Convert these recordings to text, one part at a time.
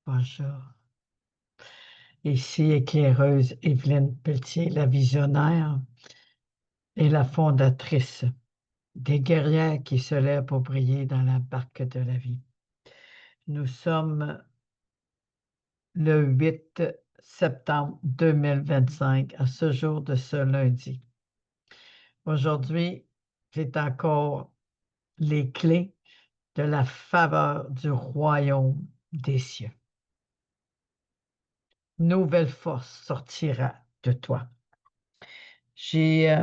Bonjour. Ici éclaireuse Evelyne Pelletier, la visionnaire et la fondatrice des guerrières qui se lèvent pour briller dans la barque de la vie. Nous sommes le 8 septembre 2025, à ce jour de ce lundi. Aujourd'hui, c'est encore les clés de la faveur du royaume des cieux. Nouvelle force sortira de toi. J'ai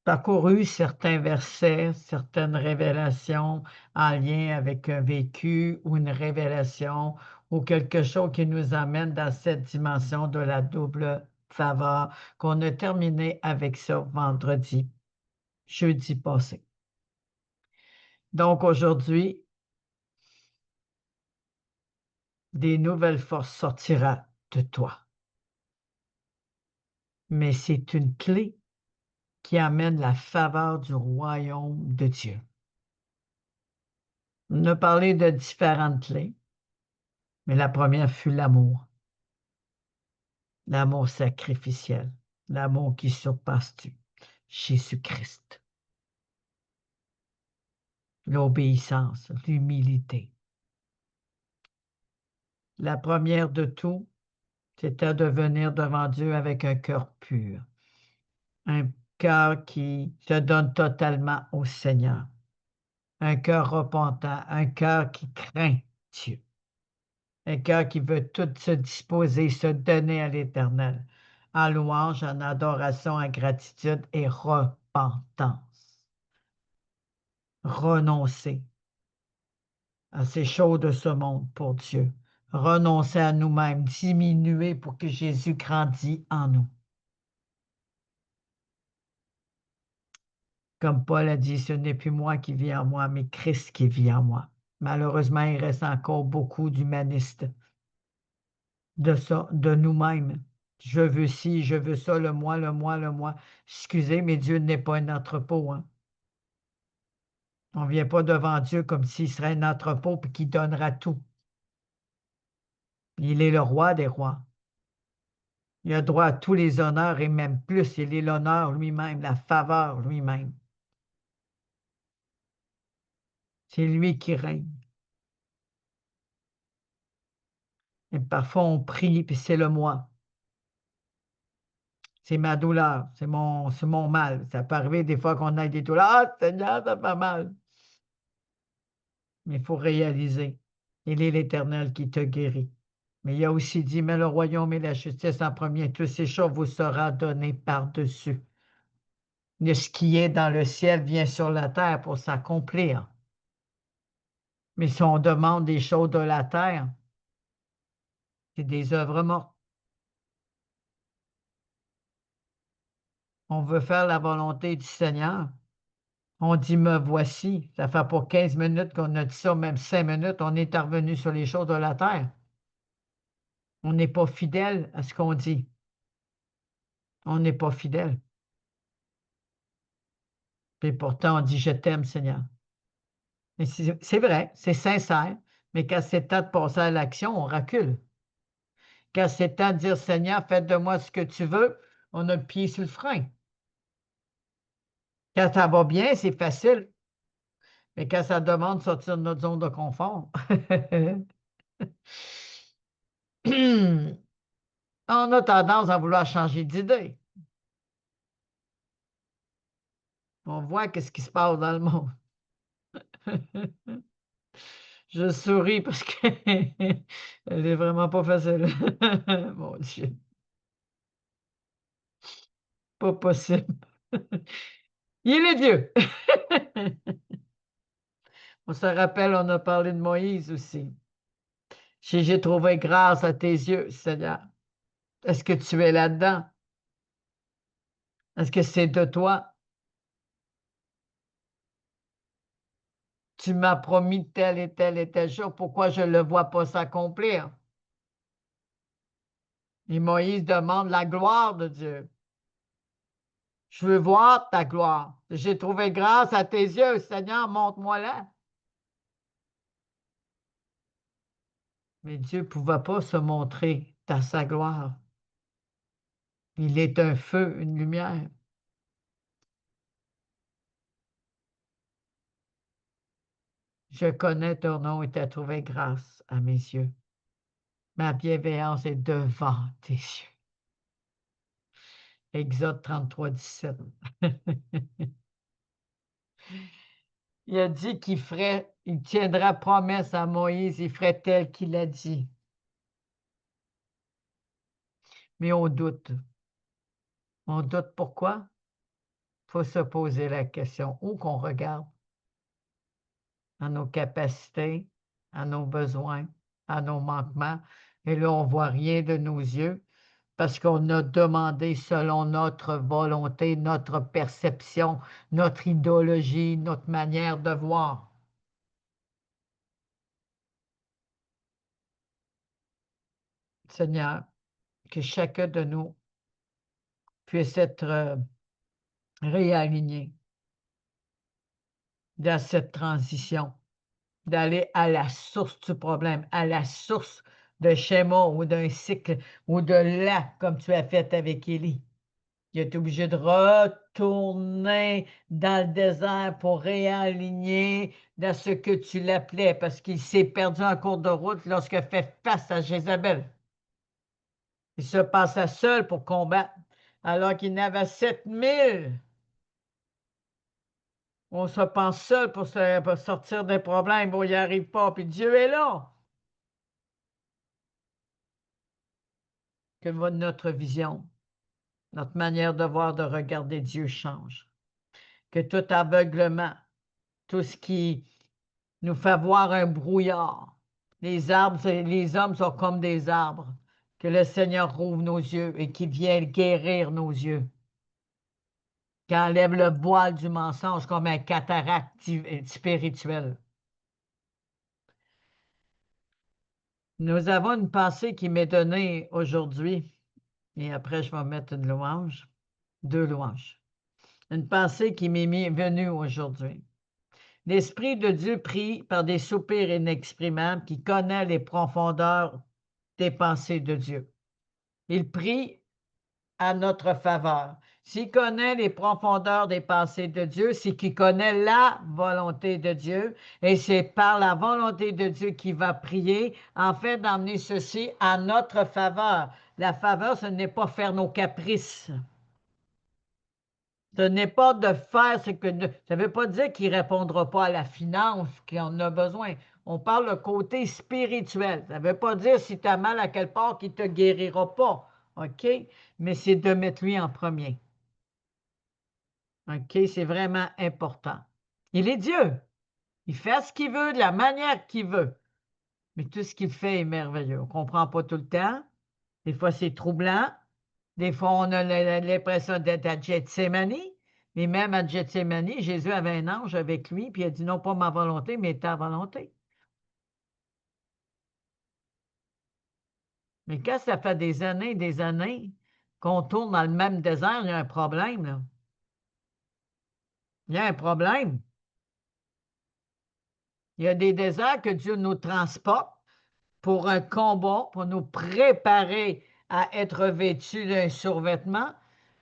parcouru certains versets, certaines révélations en lien avec un vécu ou une révélation ou quelque chose qui nous amène dans cette dimension de la double faveur qu'on a terminé avec ça vendredi, jeudi passé. Donc aujourd'hui, des nouvelles forces sortiront de toi. Mais c'est une clé qui amène la faveur du royaume de Dieu. On a parlé de différentes clés, mais la première fut l'amour. L'amour sacrificiel, l'amour qui surpasse tout, Jésus-Christ. L'obéissance, l'humilité. La première de tout, c'était de venir devant Dieu avec un cœur pur, un cœur qui se donne totalement au Seigneur, un cœur repentant, un cœur qui craint Dieu, un cœur qui veut tout se disposer, se donner à l'Éternel, en louange, en adoration, en gratitude et repentance. Renoncer à ces choses de ce monde pour Dieu. Renoncer à nous-mêmes, diminuer pour que Jésus grandisse en nous. Comme Paul a dit, ce n'est plus moi qui vis en moi, mais Christ qui vit en moi. Malheureusement, il reste encore beaucoup d'humanistes de ça, de nous-mêmes. Je veux ci, je veux ça, le moi, le moi, le moi. Excusez, mais Dieu n'est pas un entrepôt. Hein? On ne vient pas devant Dieu comme s'il serait un entrepôt et qu'il donnera tout. Il est le roi des rois. Il a droit à tous les honneurs et même plus. Il est l'honneur lui-même, la faveur lui-même. C'est lui qui règne. Et parfois, on prie, puis c'est le moi. C'est ma douleur, c'est mon mal. Ça peut arriver des fois qu'on a des douleurs. Ah, Seigneur, ça fait mal. Mais il faut réaliser, il est l'Éternel qui te guérit. Mais il a aussi dit, mais le royaume et la justice en premier, toutes ces choses vous sera données par-dessus. De ce qui est dans le ciel vient sur la terre pour s'accomplir. Mais si on demande des choses de la terre, c'est des œuvres mortes. On veut faire la volonté du Seigneur. On dit, me voici. Ça fait pour 15 minutes qu'on a dit ça, même 5 minutes, on est revenu sur les choses de la terre. On n'est pas fidèle à ce qu'on dit. On n'est pas fidèle. Puis pourtant, on dit, je t'aime, Seigneur. Mais c'est vrai, c'est sincère, mais quand c'est temps de passer à l'action, on recule. Quand c'est temps de dire, Seigneur, fais de moi ce que tu veux, on a le pied sur le frein. Quand ça va bien, c'est facile. Mais quand ça demande de sortir de notre zone de confort, on a tendance à vouloir changer d'idée. On voit qu'est-ce qui se passe dans le monde. Je souris parce que elle est vraiment pas facile. Mon Dieu, pas possible. Il est Dieu. On se rappelle, on a parlé de Moïse aussi. Si j'ai trouvé grâce à tes yeux, Seigneur, est-ce que tu es là-dedans? Est-ce que c'est de toi? Tu m'as promis tel et tel et tel jour, pourquoi je ne le vois pas s'accomplir? Et Moïse demande la gloire de Dieu. Je veux voir ta gloire. J'ai trouvé grâce à tes yeux, Seigneur, montre-moi là. Mais Dieu ne pouvait pas se montrer dans sa gloire. Il est un feu, une lumière. Je connais ton nom et t'as trouvé grâce à mes yeux. Ma bienveillance est devant tes yeux. Exode 33, 17. Il a dit qu'il ferait, il tiendra promesse à Moïse, il ferait tel qu'il a dit. Mais on doute. On doute pourquoi? Il faut se poser la question. Où qu'on regarde? À nos capacités, à nos besoins, à nos manquements. Et là, on ne voit rien de nos yeux parce qu'on a demandé selon notre volonté, notre perception, notre idéologie, notre manière de voir. Seigneur, que chacun de nous puisse être réaligné dans cette transition, d'aller à la source du problème, à la source d'un schéma ou d'un cycle ou de là, comme tu as fait avec Élie. Il est obligé de retourner dans le désert pour réaligner dans ce que tu l'appelais, parce qu'il s'est perdu en cours de route lorsqu'il a fait face à Jézabel. Il se passa seul pour combattre, alors qu'il n'avait 7000. On se pense seul pour sortir des problèmes, on n'y arrive pas, puis Dieu est là. Que notre vision, notre manière de voir, de regarder Dieu change. Que tout aveuglement, tout ce qui nous fait voir un brouillard, les hommes sont comme des arbres, que le Seigneur rouvre nos yeux et qu'il vienne guérir nos yeux, qu'il enlève le voile du mensonge comme un cataracte spirituel. Nous avons une pensée qui m'est donnée aujourd'hui, et après je vais mettre une louange, deux louanges. Une pensée qui m'est venue aujourd'hui. L'Esprit de Dieu prie par des soupirs inexprimables qui connaît les profondeurs des pensées de Dieu. Il prie à notre faveur. S'il connaît les profondeurs des pensées de Dieu, c'est qu'il connaît la volonté de Dieu et c'est par la volonté de Dieu qu'il va prier, en fait, d'emmener ceci à notre faveur. La faveur, ce n'est pas faire nos caprices. Ce n'est pas de faire ce que... Ça ne veut pas dire qu'il ne répondra pas à la finance qu'on a besoin. On parle le côté spirituel. Ça ne veut pas dire si tu as mal à quelque part qu'il ne te guérira pas. OK? Mais c'est de mettre lui en premier. OK? C'est vraiment important. Il est Dieu. Il fait ce qu'il veut de la manière qu'il veut. Mais tout ce qu'il fait est merveilleux. On ne comprend pas tout le temps. Des fois, c'est troublant. Des fois, on a l'impression d'être à Gethsemane. Mais même à Gethsemane, Jésus avait un ange avec lui, puis il a dit non pas ma volonté, mais ta volonté. Mais quand ça fait des années qu'on tourne dans le même désert, il y a un problème, là. Il y a un problème. Il y a des déserts que Dieu nous transporte pour un combat, pour nous préparer à être vêtus d'un survêtement.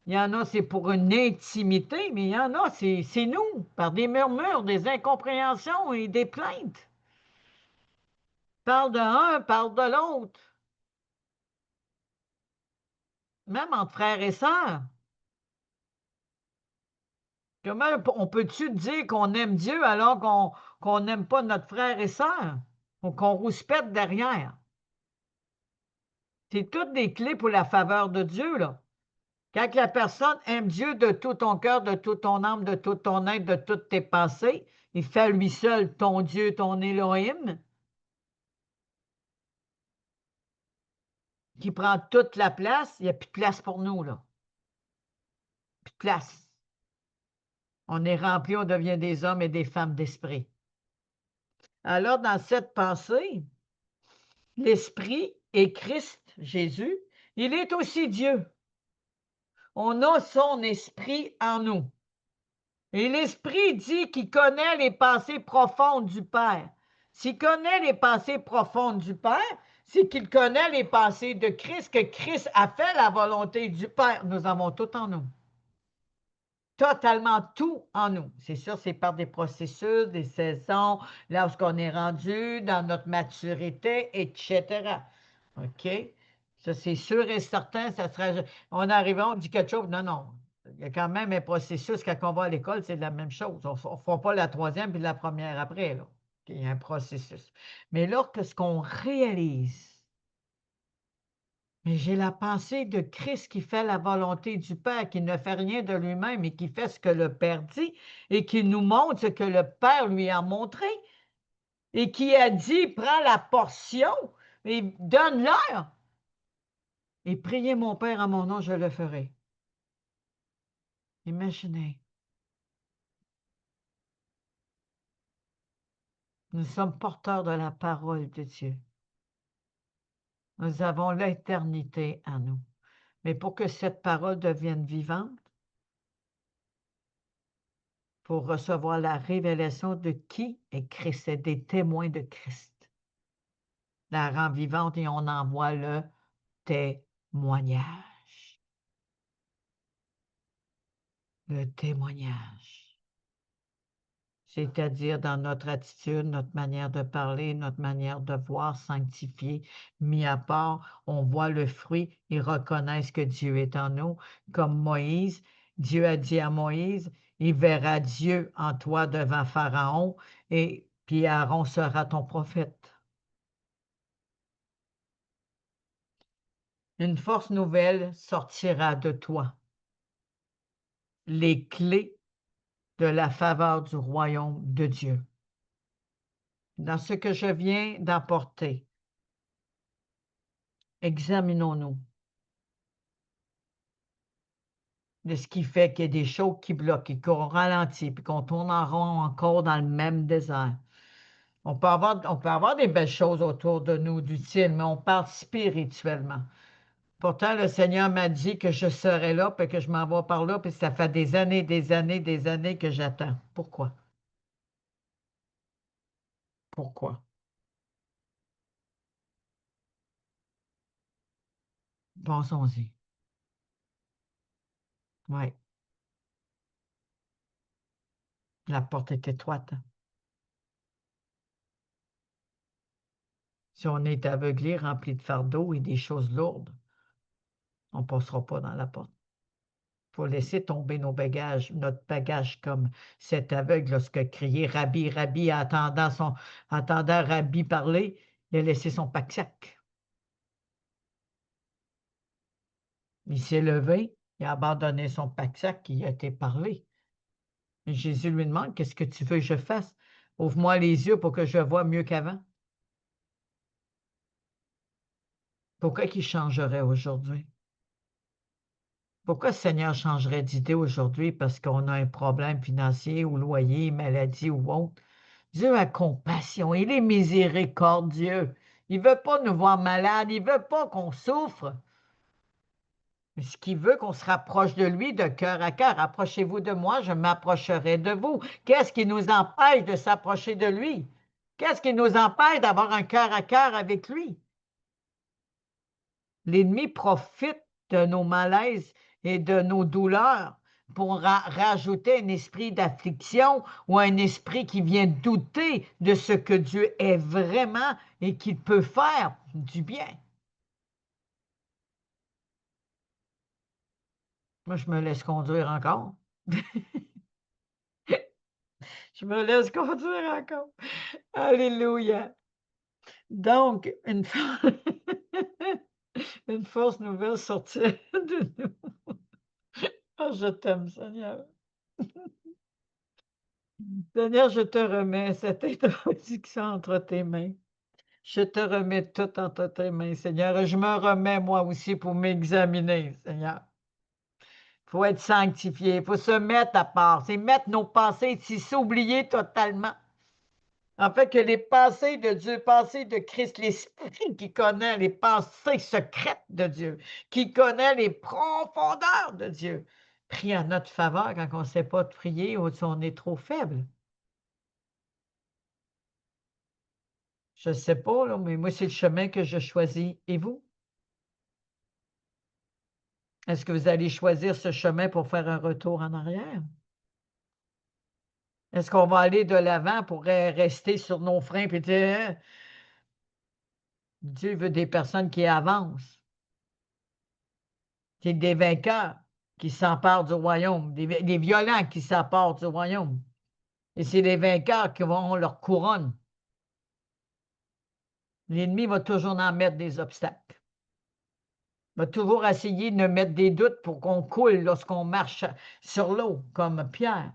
Il y en a, c'est pour une intimité, mais il y en a, c'est nous, par des murmures, des incompréhensions et des plaintes. Parle de un, parle de l'autre. Même entre frères et sœurs. Comment on peut-tu dire qu'on aime Dieu alors qu'on n'aime pas notre frère et sœur? Ou qu'on rouspète derrière? C'est toutes des clés pour la faveur de Dieu, là. Quand la personne aime Dieu de tout ton cœur, de toute ton âme, de tout ton être, de toutes tes pensées, il fait lui seul ton Dieu, ton Élohim, qui prend toute la place, il n'y a plus de place pour nous, là. Plus de place. On est rempli, on devient des hommes et des femmes d'esprit. Alors, dans cette pensée, l'Esprit est Christ, Jésus, il est aussi Dieu. On a son esprit en nous. Et l'Esprit dit qu'il connaît les pensées profondes du Père. S'il connaît les pensées profondes du Père, c'est qu'il connaît les pensées de Christ, que Christ a fait la volonté du Père. Nous avons tout en nous. Totalement tout en nous. C'est sûr, c'est par des processus, des saisons, là où on est rendu, dans notre maturité, etc. OK? Ça, c'est sûr et certain, ça sera. On arrive, on dit quelque chose. Non, non. Il y a quand même un processus. Quand on va à l'école, c'est la même chose. On ne fera pas la troisième puis la première après, là. Il y a un processus. Mais là, qu'est-ce qu'on réalise? Mais j'ai la pensée de Christ qui fait la volonté du Père, qui ne fait rien de lui-même et qui fait ce que le Père dit et qui nous montre ce que le Père lui a montré et qui a dit, prends la portion et donne-leur et priez mon Père à mon nom, je le ferai. Imaginez, nous sommes porteurs de la parole de Dieu. Nous avons l'éternité en nous. Mais pour que cette parole devienne vivante, pour recevoir la révélation de qui est Christ, c'est des témoins de Christ. La rend vivante et on envoie le témoignage. Le témoignage. C'est-à-dire dans notre attitude, notre manière de parler, notre manière de voir, sanctifier, mis à part, on voit le fruit et reconnaissent que Dieu est en nous. Comme Moïse, Dieu a dit à Moïse, il verra Dieu en toi devant Pharaon et puis Aaron sera ton prophète. Une force nouvelle sortira de toi. Les clés de la faveur du royaume de Dieu. Dans ce que je viens d'apporter, examinons-nous de ce qui fait qu'il y a des choses qui bloquent et qu'on ralentit, puis qu'on tourne en rond encore dans le même désert. On peut avoir des belles choses autour de nous d'utiles, mais on parle spirituellement. Pourtant, le Seigneur m'a dit que je serais là, puis que je m'en vais par là, puis ça fait des années, des années, des années que j'attends. Pourquoi? Pourquoi? Pensons-y. Oui, la porte est étroite. Si on est aveuglé, rempli de fardeaux et des choses lourdes, on ne passera pas dans la porte. Il faut laisser tomber nos bagages, notre bagage comme cet aveugle lorsque criait Rabbi, Rabbi, entendant Rabbi parler, il a laissé son pack-sac. Il s'est levé, il a abandonné son pack-sac qui a été parlé. Et Jésus lui demande, qu'est-ce que tu veux que je fasse? Ouvre-moi les yeux pour que je voie mieux qu'avant. Pourquoi qu'il changerait aujourd'hui? Pourquoi le Seigneur changerait d'idée aujourd'hui parce qu'on a un problème financier ou loyer, maladie ou autre? Dieu a compassion, il est miséricordieux. Il ne veut pas nous voir malades, il ne veut pas qu'on souffre. Mais ce qu'il veut, qu'on se rapproche de lui de cœur à cœur. Approchez-vous de moi, je m'approcherai de vous. Qu'est-ce qui nous empêche de s'approcher de lui? Qu'est-ce qui nous empêche d'avoir un cœur à cœur avec lui? L'ennemi profite de nos malaises et de nos douleurs pour rajouter un esprit d'affliction ou un esprit qui vient douter de ce que Dieu est vraiment et qu'il peut faire du bien. Moi, je me laisse conduire encore. Je me laisse conduire encore. Alléluia. Donc, une force nouvelle sortir de nous. Oh, je t'aime, Seigneur. Seigneur, je te remets cette introduction entre tes mains. Je te remets tout entre tes mains, Seigneur. Et je me remets moi aussi pour m'examiner, Seigneur. Il faut être sanctifié, il faut se mettre à part, c'est mettre nos pensées, c'est s'oublier totalement. En fait, que les pensées de Dieu, pensées de Christ, l'Esprit qui connaît les pensées secrètes de Dieu, qui connaît les profondeurs de Dieu, prie en notre faveur quand on ne sait pas prier ou si on est trop faible. Je ne sais pas, là, mais moi, c'est le chemin que je choisis. Et vous? Est-ce que vous allez choisir ce chemin pour faire un retour en arrière? Est-ce qu'on va aller de l'avant pour rester sur nos freins et dire, hein, Dieu veut des personnes qui avancent, qui des vainqueurs, qui s'emparent du royaume, des violents qui s'emparent du royaume. Et c'est les vainqueurs qui auront leur couronne. L'ennemi va toujours en mettre des obstacles. Il va toujours essayer de nous mettre des doutes pour qu'on coule lorsqu'on marche sur l'eau, comme Pierre.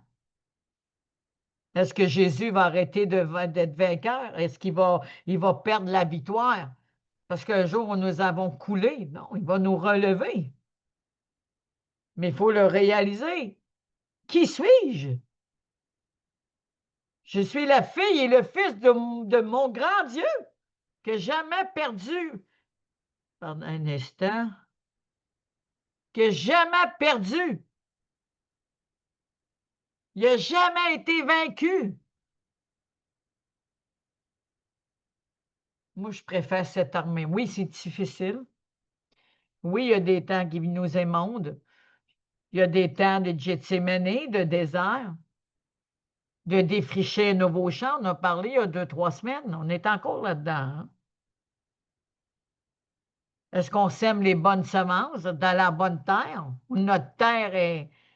Est-ce que Jésus va arrêter d'être vainqueur? Est-ce qu'il va perdre la victoire? Parce qu'un jour, nous avons coulé. Non, il va nous relever. Mais il faut le réaliser. Qui suis-je? Je suis la fille et le fils de mon grand Dieu, que jamais perdu. Pardon un instant. Que jamais perdu. Il n'a jamais été vaincu. Moi, je préfère cette armée. Oui, c'est difficile. Oui, il y a des temps qui nous émondent. Il y a des temps de Gethsémani, de désert, de défricher un nouveau champ. On a parlé il y a 2, 3 semaines. On est encore là-dedans. Hein? Est-ce qu'on sème les bonnes semences dans la bonne terre ou notre terre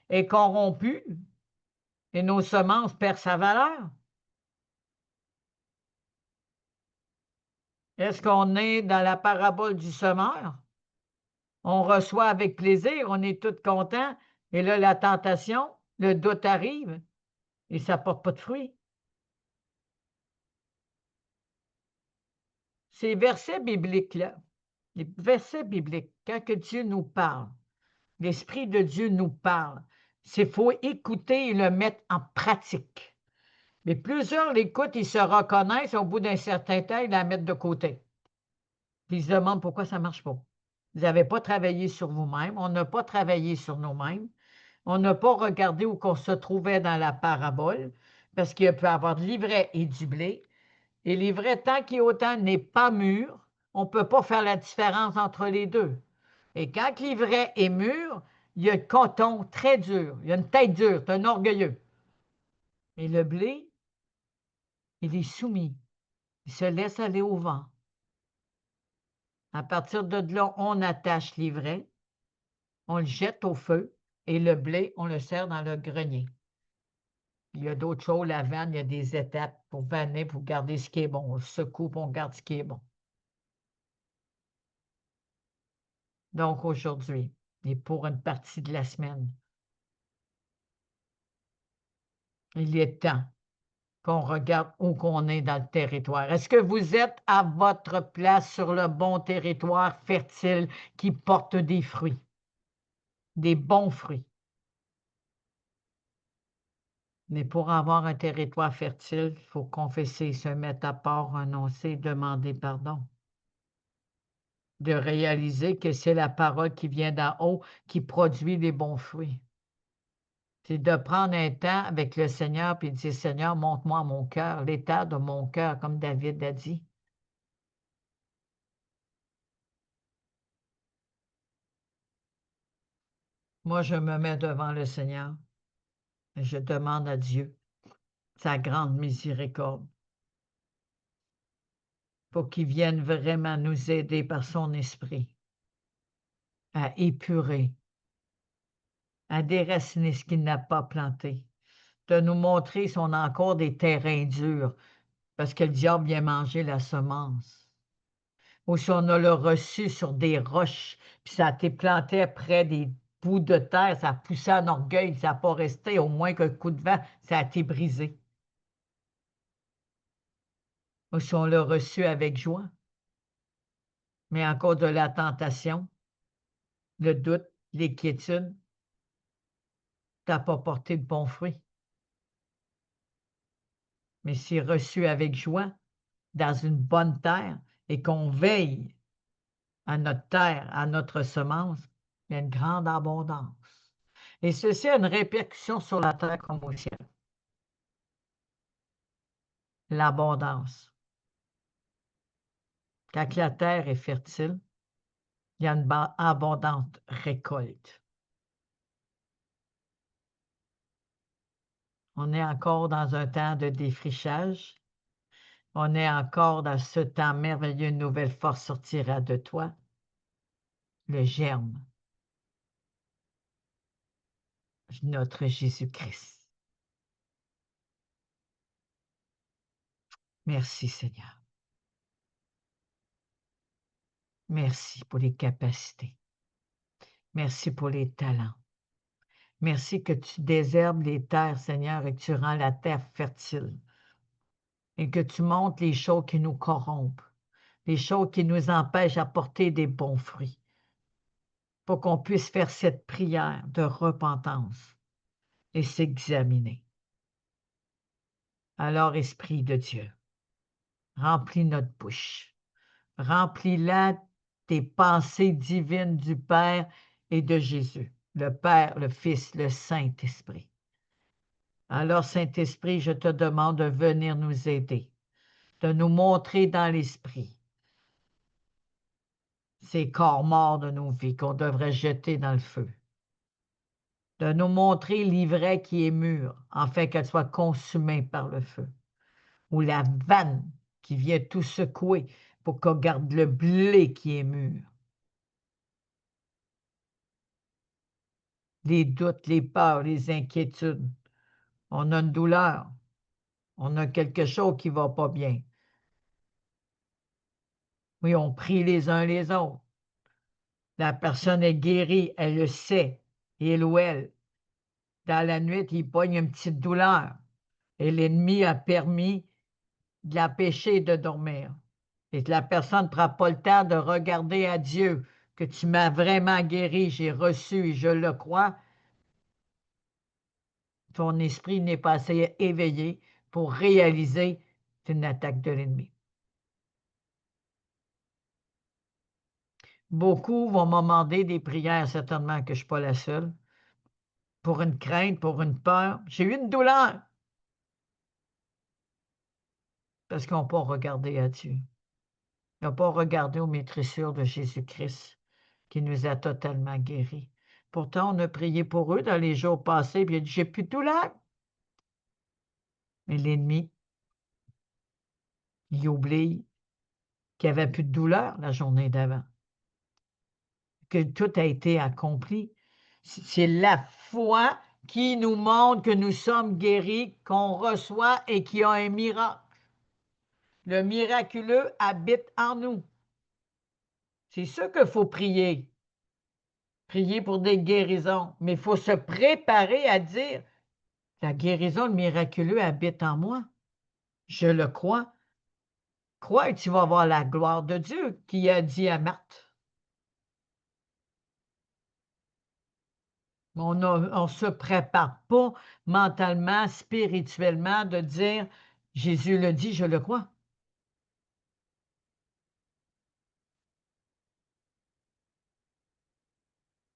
est corrompue et nos semences perdent sa valeur? Est-ce qu'on est dans la parabole du semeur? On reçoit avec plaisir, on est tous contents, et là, la tentation, le doute arrive et ça ne porte pas de fruits. Ces versets bibliques-là, les versets bibliques, quand que Dieu nous parle, l'Esprit de Dieu nous parle, il faut écouter et le mettre en pratique. Mais plusieurs l'écoutent, ils se reconnaissent, au bout d'un certain temps, ils la mettent de côté. Puis ils se demandent pourquoi ça ne marche pas. Vous n'avez pas travaillé sur vous-même, on n'a pas travaillé sur nous-mêmes, on n'a pas regardé où qu'on se trouvait dans la parabole, parce qu'il peut y avoir de l'ivraie et du blé. Et l'ivraie, tant qu'il autant n'est pas mûr, on ne peut pas faire la différence entre les deux. Et quand l'ivraie est mûr, il y a un coton très dur, il y a une tête dure, c'est un orgueilleux. Et le blé, il est soumis, il se laisse aller au vent. À partir de là, on attache l'ivraie, on le jette au feu, et le blé, on le sert dans le grenier. Il y a d'autres choses, la vanne, il y a des étapes pour vanner, pour garder ce qui est bon. On le secoue, on garde ce qui est bon. Donc, aujourd'hui, et pour une partie de la semaine, il est temps qu'on regarde où qu'on est dans le territoire. Est-ce que vous êtes à votre place sur le bon territoire fertile qui porte des fruits, des bons fruits? Mais pour avoir un territoire fertile, il faut confesser, se mettre à part, renoncer, demander pardon. De réaliser que c'est la parole qui vient d'en haut qui produit les bons fruits. C'est de prendre un temps avec le Seigneur et de dire, Seigneur, montre-moi mon cœur, l'état de mon cœur, comme David a dit. Moi, je me mets devant le Seigneur et je demande à Dieu sa grande miséricorde pour qu'il vienne vraiment nous aider par son esprit à épurer, à déraciner ce qu'il n'a pas planté, de nous montrer si on a encore des terrains durs, parce que le diable vient manger la semence. Ou si on a le reçu sur des roches, puis ça a été planté près des bouts de terre, ça a poussé en orgueil, ça n'a pas resté, au moins qu'un coup de vent, ça a été brisé. Ou si on l'a reçu avec joie, mais encore de la tentation, le doute, l'inquiétude, ça n'a pas porté de bons fruits. Mais si reçu avec joie, dans une bonne terre, et qu'on veille à notre terre, à notre semence, il y a une grande abondance. Et ceci a une répercussion sur la terre comme au ciel. L'abondance. Quand la terre est fertile, il y a une abondante récolte. On est encore dans un temps de défrichage. On est encore dans ce temps merveilleux. Une nouvelle force sortira de toi, le germe, notre Jésus-Christ. Merci Seigneur. Merci pour les capacités. Merci pour les talents. Merci que tu désherbes les terres, Seigneur, et que tu rends la terre fertile. Et que tu montres les choses qui nous corrompent, les choses qui nous empêchent d'apporter des bons fruits, pour qu'on puisse faire cette prière de repentance et s'examiner. Alors, Esprit de Dieu, remplis notre bouche, remplis-la des pensées divines du Père et de Jésus, le Père, le Fils, le Saint-Esprit. Alors, Saint-Esprit, je te demande de venir nous aider, de nous montrer dans l'Esprit ces corps morts de nos vies qu'on devrait jeter dans le feu, de nous montrer l'ivraie qui est mûre, afin qu'elle soit consumée par le feu, ou la vanne qui vient tout secouer pour qu'on garde le blé qui est mûr. Les doutes, les peurs, les inquiétudes. On a une douleur. On a quelque chose qui ne va pas bien. Oui, on prie les uns les autres. La personne est guérie, elle le sait, il ou elle. Dans la nuit, il pogne une petite douleur. Et l'ennemi a permis de l'empêcher de dormir. Et que la personne ne prend pas le temps de regarder à Dieu, que tu m'as vraiment guéri, j'ai reçu et je le crois. Ton esprit n'est pas assez éveillé pour réaliser que c'est une attaque de l'ennemi. Beaucoup vont me demander des prières, certainement que je ne suis pas la seule, pour une crainte, pour une peur. J'ai eu une douleur parce qu'ils n'ont pas regardé à Dieu. Ils n'ont pas regardé aux maîtrissures de Jésus-Christ qui nous a totalement guéris. Pourtant, on a prié pour eux dans les jours passés, puis il a dit, j'ai plus de douleur. Mais l'ennemi, il oublie qu'il n'y avait plus de douleur la journée d'avant, que tout a été accompli. C'est la foi qui nous montre que nous sommes guéris, qu'on reçoit et qu'il y a un miracle. Le miraculeux habite en nous. C'est sûr qu'il faut prier. Prier pour des guérisons, mais il faut se préparer à dire, la guérison, le miraculeux habite en moi. Je le crois. Crois et tu vas voir la gloire de Dieu qui a dit à Marthe. On ne se prépare pas mentalement, spirituellement de dire, Jésus le dit, je le crois.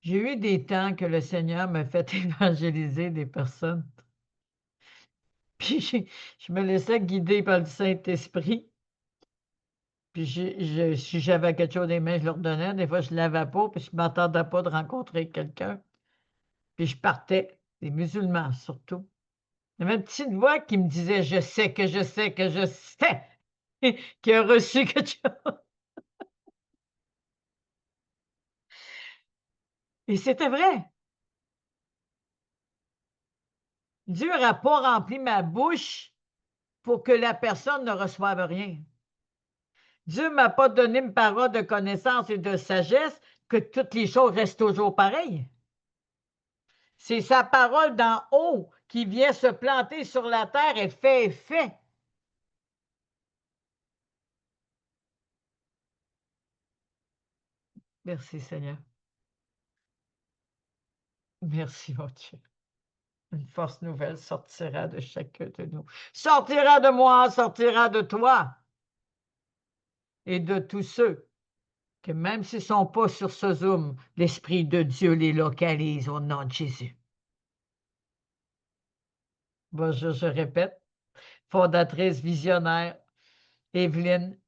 J'ai eu des temps que le Seigneur m'a fait évangéliser des personnes. Puis je me laissais guider par le Saint-Esprit. Puis si j'avais quelque chose des mains, je leur donnais. Des fois, je ne l'avais pas, puis je ne m'attendais pas de rencontrer quelqu'un. Puis je partais, des musulmans surtout. Il y avait une petite voix qui me disait, je sais que je sais que je sais qu'il a reçu quelque chose. Et c'était vrai. Dieu n'a pas rempli ma bouche pour que la personne ne reçoive rien. Dieu ne m'a pas donné une parole de connaissance et de sagesse que toutes les choses restent toujours pareilles. C'est sa parole d'en haut qui vient se planter sur la terre et fait effet. Merci Seigneur. Merci mon Dieu. Une force nouvelle sortira de chacun de nous. Sortira de moi, sortira de toi et de tous ceux que même s'ils ne sont pas sur ce Zoom, l'Esprit de Dieu les localise au nom de Jésus. Bonjour, je répète, fondatrice visionnaire, Évelyne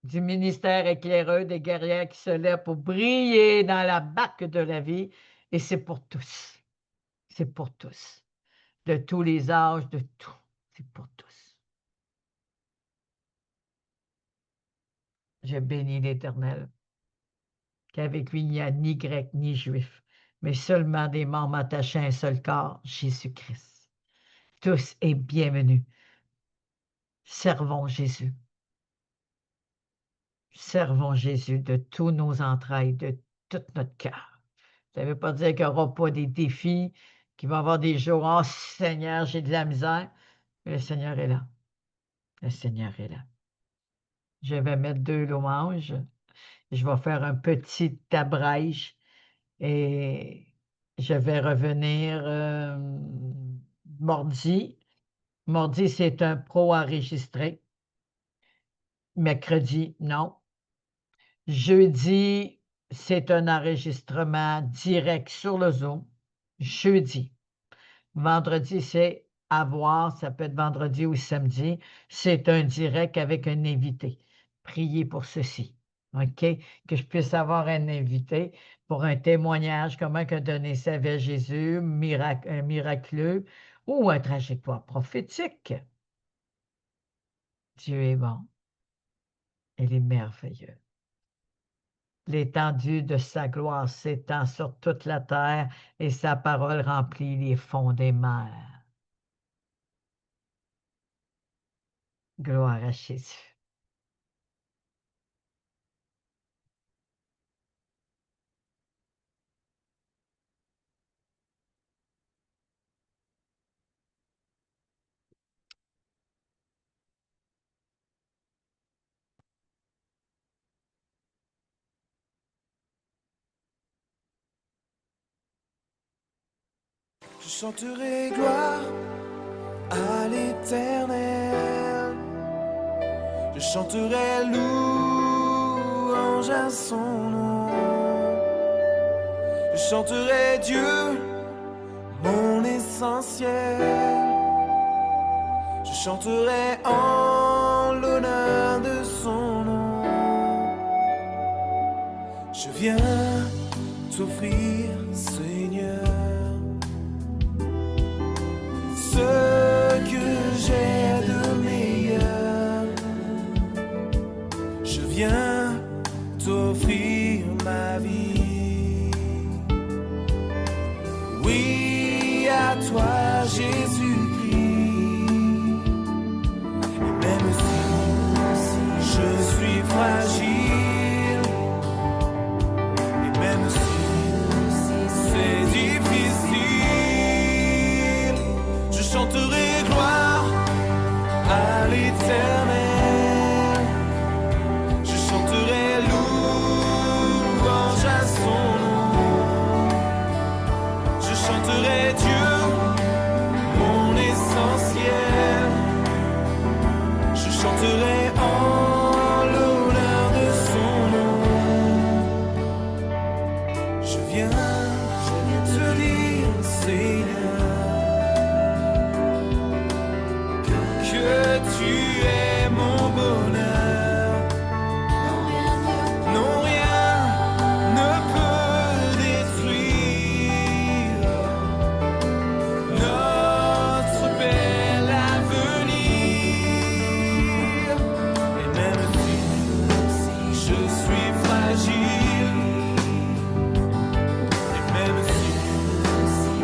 du ministère éclaireux des guerrières qui se lèvent pour briller dans la barque de la vie. Et c'est pour tous. C'est pour tous. De tous les âges, de tout. C'est pour tous. Je bénis l'Éternel, qu'avec lui, il n'y a ni grec ni juif, mais seulement des membres attachés à un seul corps, Jésus-Christ. Tous et bienvenus. Servons Jésus. Servons Jésus de tous nos entrailles, de tout notre cœur. Ça ne veut pas dire qu'il n'y aura pas des défis, qu'il va y avoir des jours, oh Seigneur, j'ai de la misère. Mais le Seigneur est là. Le Seigneur est là. Je vais mettre 2 louanges. Je vais faire un petit abrège et je vais revenir mardi. Mardi, c'est un pro enregistré. Mercredi, non. Jeudi, c'est un enregistrement direct sur le Zoom. Jeudi. Vendredi, c'est à voir. Ça peut être vendredi ou samedi. C'est un direct avec un invité. Priez pour ceci. OK? Que je puisse avoir un invité pour un témoignage, comment que donner sa vie à Jésus, miraculeux, ou un trajectoire prophétique. Dieu est bon. Il est merveilleux. L'étendue de sa gloire s'étend sur toute la terre et sa parole remplit les fonds des mers. Gloire à Jésus. Je chanterai gloire à l'Éternel. Je chanterai louange à son nom. Je chanterai Dieu, mon essentiel. Je chanterai en l'honneur de son nom. Je viens t'offrir, Seigneur, ce que j'ai de meilleur. Je viens t'offrir ma vie. Oui, à toi, Jésus-Christ. Et même si je suis fragile, et même si c'est difficile, je chanterai gloire à l'Éternel. Je chanterai louange à son nom. Je chanterai Dieu, mon essentiel. Je chanterai en l'honneur de son nom. Je viens te dire, Seigneur, que tu es mon bonheur. Non, rien ne peut détruire notre bel avenir. Et même si je suis fragile, et même si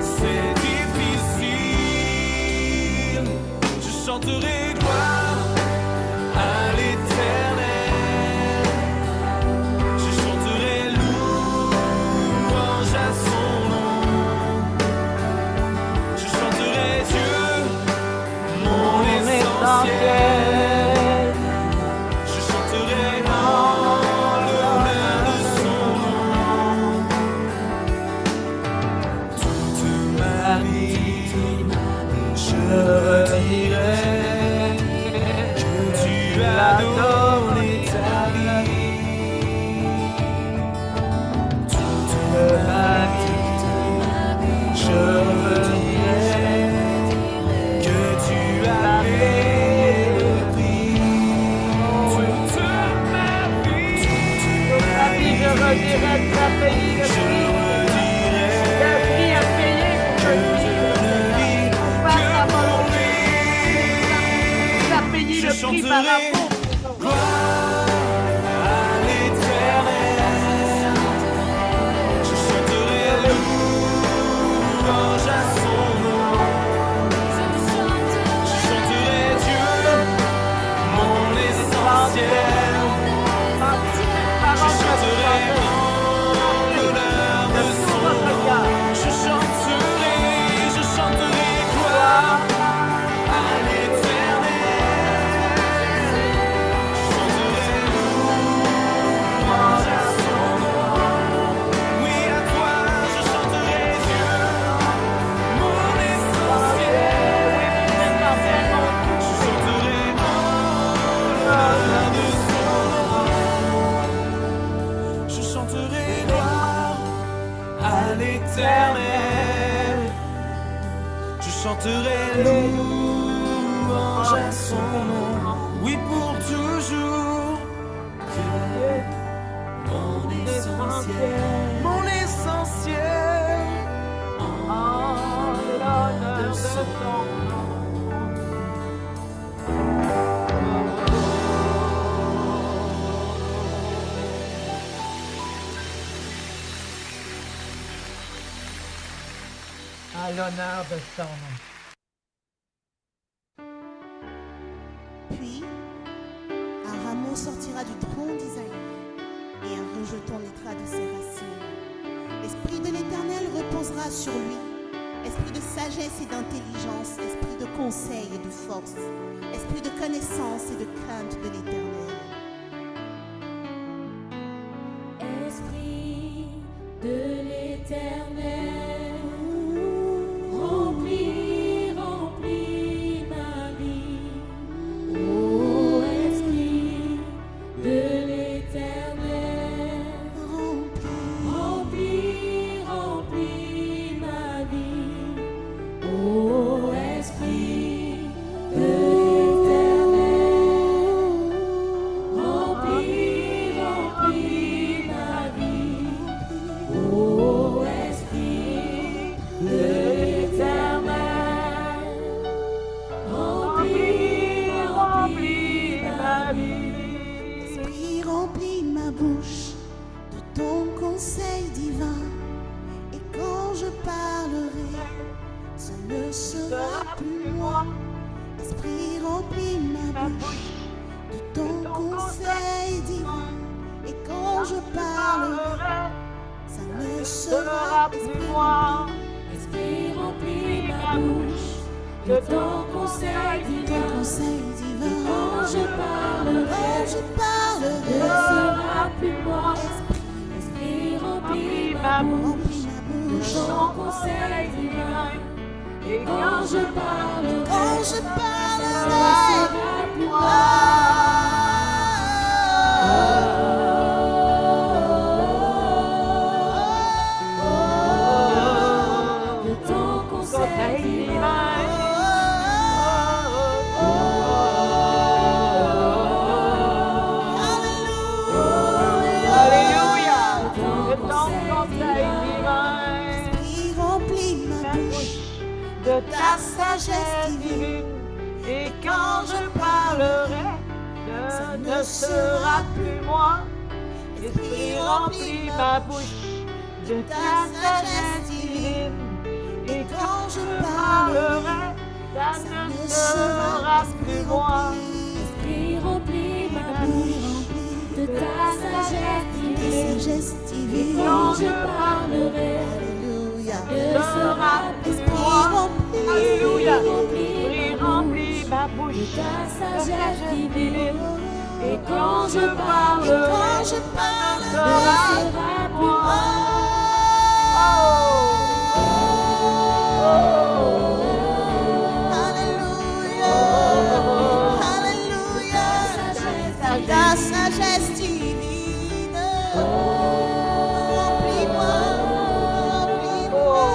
c'est difficile, je chanterai gloire à l'Éternel. Je chanterai louange à son nom. Je chanterai Dieu, mon essentiel. Je chanterai en l'honneur de son nom. Toute ma vie, je redirai redirai que tu as payé le je prix. le redirai. Il y a un prix à payer pour Je te ne vivre, vis pour faire ta que pour volonté. lui. Tu as payé Je le prix par chanterai amour pour nous. gloire à l'Éternel. Je chanterai louange à son nom. Je chanterai Dieu, mon essentiel. Je chanterai en l'honneur de son nom. Je chanterai gloire à l'Éternel. Je chanterai louange à son nom. Oui, à toi je chanterai Dieu, mon essentiel. Je chanterai en l'honneur de son nom. Je chanterai gloire à l'Éternel. Je chanterai louange à son nom. Oui, pour toujours. Dieu, mon essentiel. Mon essentiel. En l'honneur de son nom. À l'honneur de son nom. Puis, un rameau sortira du tronc d'Isaïe, et un rejeton naîtra de ses racines. L'Esprit de l'Éternel reposera sur lui, esprit de sagesse et d'intelligence, esprit de conseil et de force, esprit de connaissance et de crainte de l'Éternel. Esprit de l'Éternel, remplis, remplis ma vie. Ô Esprit de l'Éternel, remplis, remplis ma vie. Ô Esprit de l'Éternel, remplis, remplis ma vie. Ô Esprit de l'Éternel, remplis, remplis ma vie. Esprit remplit ma bouche de ton conseil divin, et quand je parlerai, ce ne sera plus moi. Esprit remplit ma bouche de ton conseil divin, et quand je parlerai, ça ne sera plus moi. Esprit remplis ma bouche de ton conseil Ton divin. conseil divin, Quand je parlerai, quand je ne parlerai, sera plus moi. Esprit remplis ma bouche remplis ma de bouche. ton conseil divin. Et quand je parlerai, Quand je ne parlerai, sera plus moi. De ton conseil divin. Alléluia. De ton De ton conseil conseil divin. Esprit remplit ma bouche De ta sagesse divine. Et quand je parlerai, ce ne sera plus moi. Esprit remplit ma bouche de ta sagesse divine. Et quand je parlerai, ça ne sera plus moi. Esprit remplis ma bouche de ta sagesse divine. sagesse divine. Quand je parlerai, Alléluia. ne sera plus moi. Alléluia. Remplis Esprit remplit ma bouche de ta de sagesse divine. Et quand je Quand parlerai, je Ne parlerai, sera plus moi. Alléluia. Alléluia. Ta sagesse divine. Remplis-moi. Remplis-moi.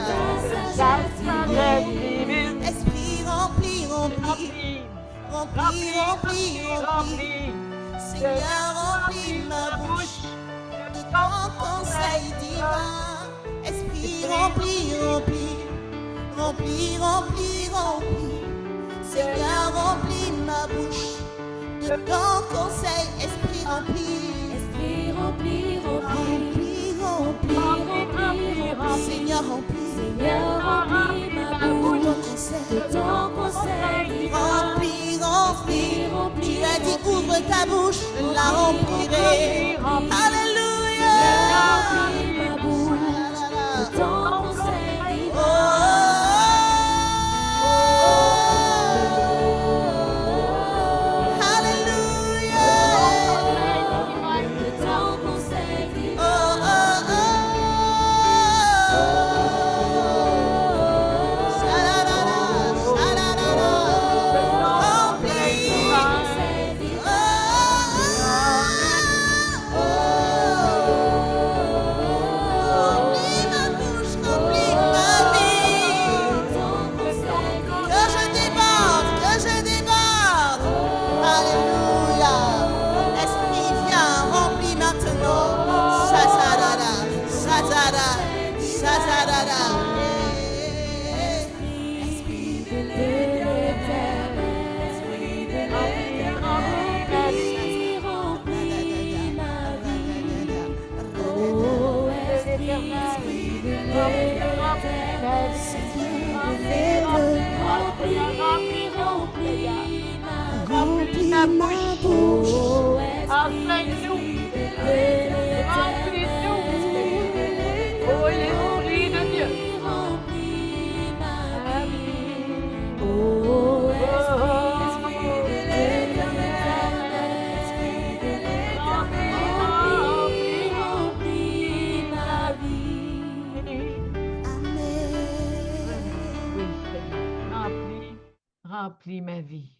ta sagesse divine. Esprit rempli, rempli, Remplis, rempli, rempli, rempli. remplis, Seigneur rempli, ton conseil divin. Esprit rempli, rempli, rempli, rempli, rempli. Seigneur, remplis ma bouche de ton conseil. Esprit rempli, Esprit rempli, rempli, rempli, rempli. rempli. Seigneur, remplis Seigneur, remplis ma bouche ton conseil. de ton conseil divin. Remplis, remplis. Esprit rempli, Tu as dit rempli. ouvre ta bouche, je la remplirai. Alléluia. Remplis ma bouche de ton conseil divin. De ton conseil divin. Conseil divin. Ton conseil divin. Que je déborde, que je déborde. Alléluia. Esprit, viens, remplis maintenant. Shazarada, shazara, shazarada. Esprit de l'éternel, esprit de l'éternel, remplis ma vie. Oh, esprit de l'éternel, remplis ma bouche. Oh, esprit de Oh, l'Esprit de Dieu. remplis ma vie. Oh, esprit de l'éternel, esprit de l'éternel, remplis ma vie. Oui, Seigneur. Remplis ma vie.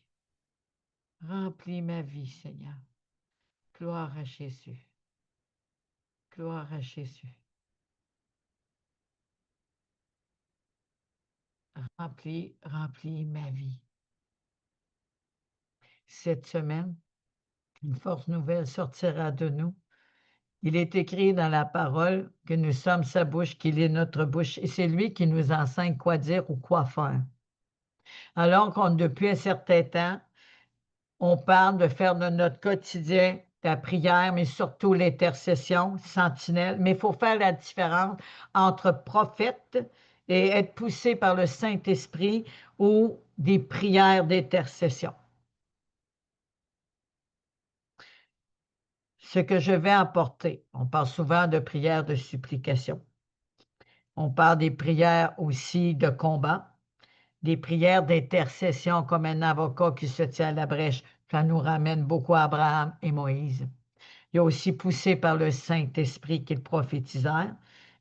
Remplis ma vie, Seigneur. Gloire à Jésus. Gloire à Jésus. Remplis ma vie. Cette semaine, une force nouvelle sortira de nous. Il est écrit dans la parole que nous sommes sa bouche, qu'il est notre bouche, et c'est lui qui nous enseigne quoi dire ou quoi faire. Alors qu'on, depuis un certain temps, on parle de faire de notre quotidien la prière, mais surtout l'intercession, sentinelle. Mais il faut faire la différence entre prophète et être poussé par le Saint-Esprit ou des prières d'intercession. Ce que je vais apporter, on parle souvent de prières de supplication. On parle des prières aussi de combat, des prières d'intercession comme un avocat qui se tient à la brèche. Ça nous ramène beaucoup à Abraham et Moïse. Il y a aussi poussé par le Saint-Esprit qu'ils prophétisèrent.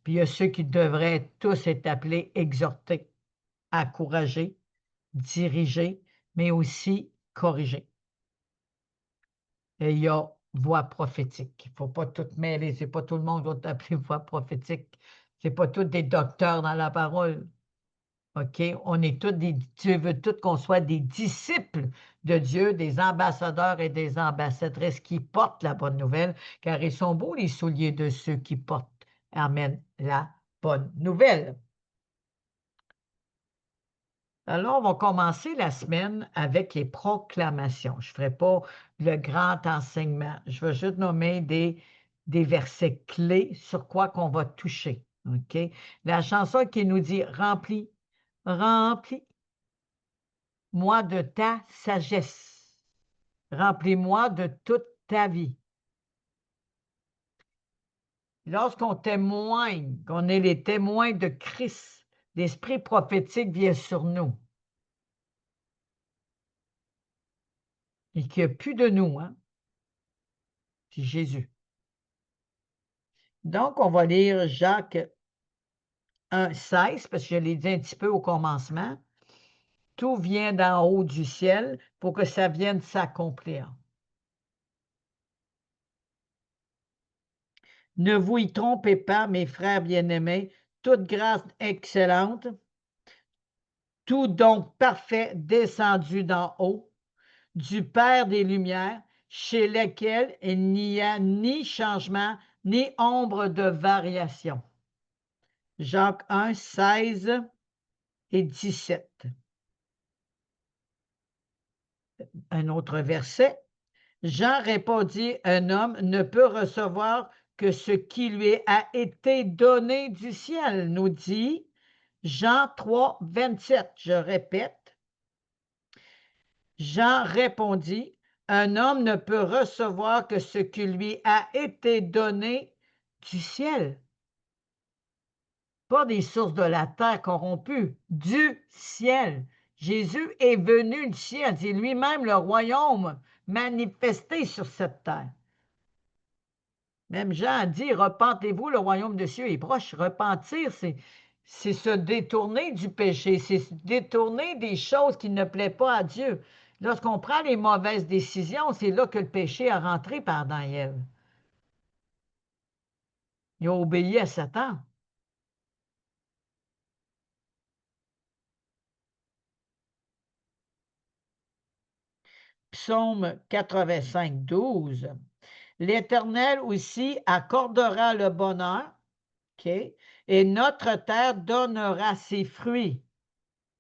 Puis il y a ceux qui devraient tous être appelés exhortés, encouragés, dirigés, mais aussi corrigés. Et il y a voix prophétique. Il ne faut pas tout mêler. Ce n'est pas tout le monde qui va t'appeler voix prophétique. Ce n'est pas tous des docteurs dans la parole. OK? On est tous Dieu veut tous qu'on soit des disciples de Dieu, des ambassadeurs et des ambassadrices qui portent la bonne nouvelle, car ils sont beaux les souliers de ceux qui portent, amènent la bonne nouvelle. Alors, on va commencer la semaine avec les proclamations. Je ne ferai pas le grand enseignement. Je vais juste nommer des versets clés sur quoi qu'on va toucher. OK? La chanson qui nous dit « Remplis, remplis-moi de ta sagesse. Remplis-moi de toute ta vie. » Lorsqu'on témoigne, qu'on est les témoins de Christ, l'esprit prophétique vient sur nous. Et qu'il n'y a plus de nous, hein? C'est Jésus. Donc, on va lire Jacques 1,16, parce que je l'ai dit un petit peu au commencement. Tout vient d'en haut du ciel pour que ça vienne s'accomplir. Ne vous y trompez pas, mes frères bien-aimés, toute grâce excellente, tout don parfait descendu d'en haut, du Père des Lumières, chez lequel il n'y a ni changement ni ombre de variation. Jacques 1, 16 et 17. Un autre verset. Jean répondit, un homme ne peut recevoir que ce qui lui a été donné du ciel, nous dit Jean 3, 27. Je répète. Jean répondit, un homme ne peut recevoir que ce qui lui a été donné du ciel. Pas des sources de la terre corrompue, du ciel. Jésus est venu du ciel, c'est lui-même le royaume manifesté sur cette terre. Même Jean a dit, repentez-vous, le royaume de cieux est proche. Repentir, c'est se détourner du péché, c'est se détourner des choses qui ne plaisent pas à Dieu. Lorsqu'on prend les mauvaises décisions, c'est là que le péché a rentré par Adam et Ève. Il a obéi à Satan. Psaume 85, 12. L'Éternel aussi accordera le bonheur, okay, et notre terre donnera ses fruits.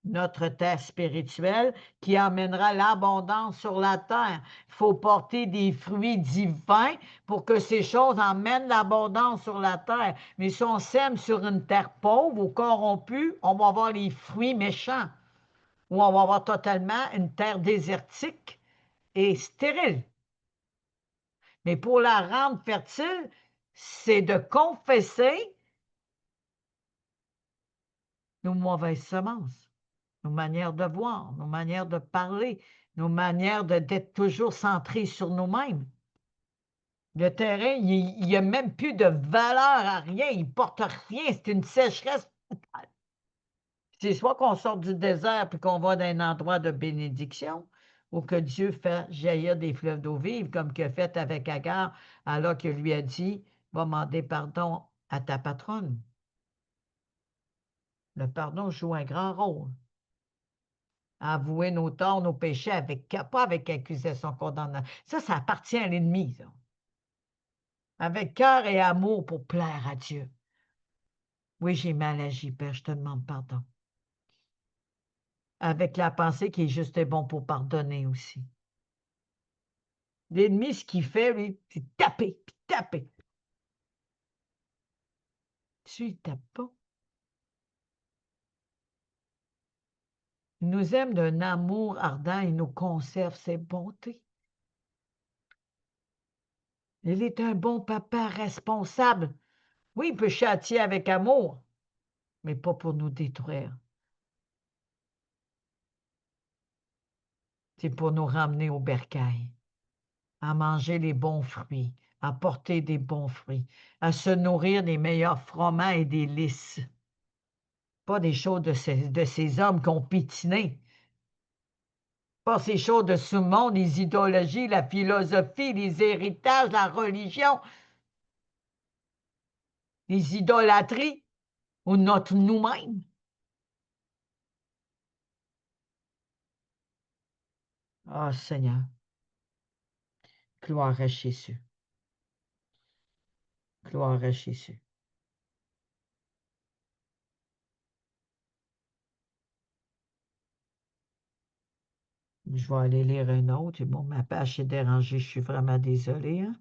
Notre terre spirituelle qui amènera l'abondance sur la terre. Il faut porter des fruits divins pour que ces choses amènent l'abondance sur la terre. Mais si on sème sur une terre pauvre ou corrompue, on va avoir les fruits méchants. Ou on va avoir totalement une terre désertique et stérile. Mais pour la rendre fertile, c'est de confesser nos mauvaises semences, nos manières de voir, nos manières de parler, nos manières d'être toujours centrés sur nous-mêmes. Le terrain, il n'y a même plus de valeur à rien, il ne porte rien, c'est une sécheresse totale. C'est soit qu'on sort du désert puis qu'on va dans un endroit de bénédiction, ou que Dieu fait jaillir des fleuves d'eau vive, comme qu'il a fait avec Agar, alors qu'il lui a dit, va demander pardon à ta patronne. Le pardon joue un grand rôle. Avouer nos torts, nos péchés, pas avec accusation condamnation. Ça appartient à l'ennemi, ça. Avec cœur et amour pour plaire à Dieu. Oui, j'ai mal agi, Père, je te demande pardon. Avec la pensée qui est juste et bon pour pardonner aussi. L'ennemi, ce qu'il fait, lui, c'est taper, puis taper. Tu ne tapes pas. Il nous aime d'un amour ardent et nous conserve ses bontés. Il est un bon papa responsable. Oui, il peut châtier avec amour, mais pas pour nous détruire. C'est pour nous ramener au bercail, à manger les bons fruits, à porter des bons fruits, à se nourrir des meilleurs fromages et des lys. Pas des choses de ces hommes qui ont pétiné. Pas ces choses de ce monde, les idéologies, la philosophie, les héritages, la religion, les idolâtries, ou notre nous-mêmes. Ah, Seigneur, gloire à Jésus. Gloire à Jésus. Je vais aller lire un autre. Bon, ma page est dérangée, je suis vraiment désolée. Hein?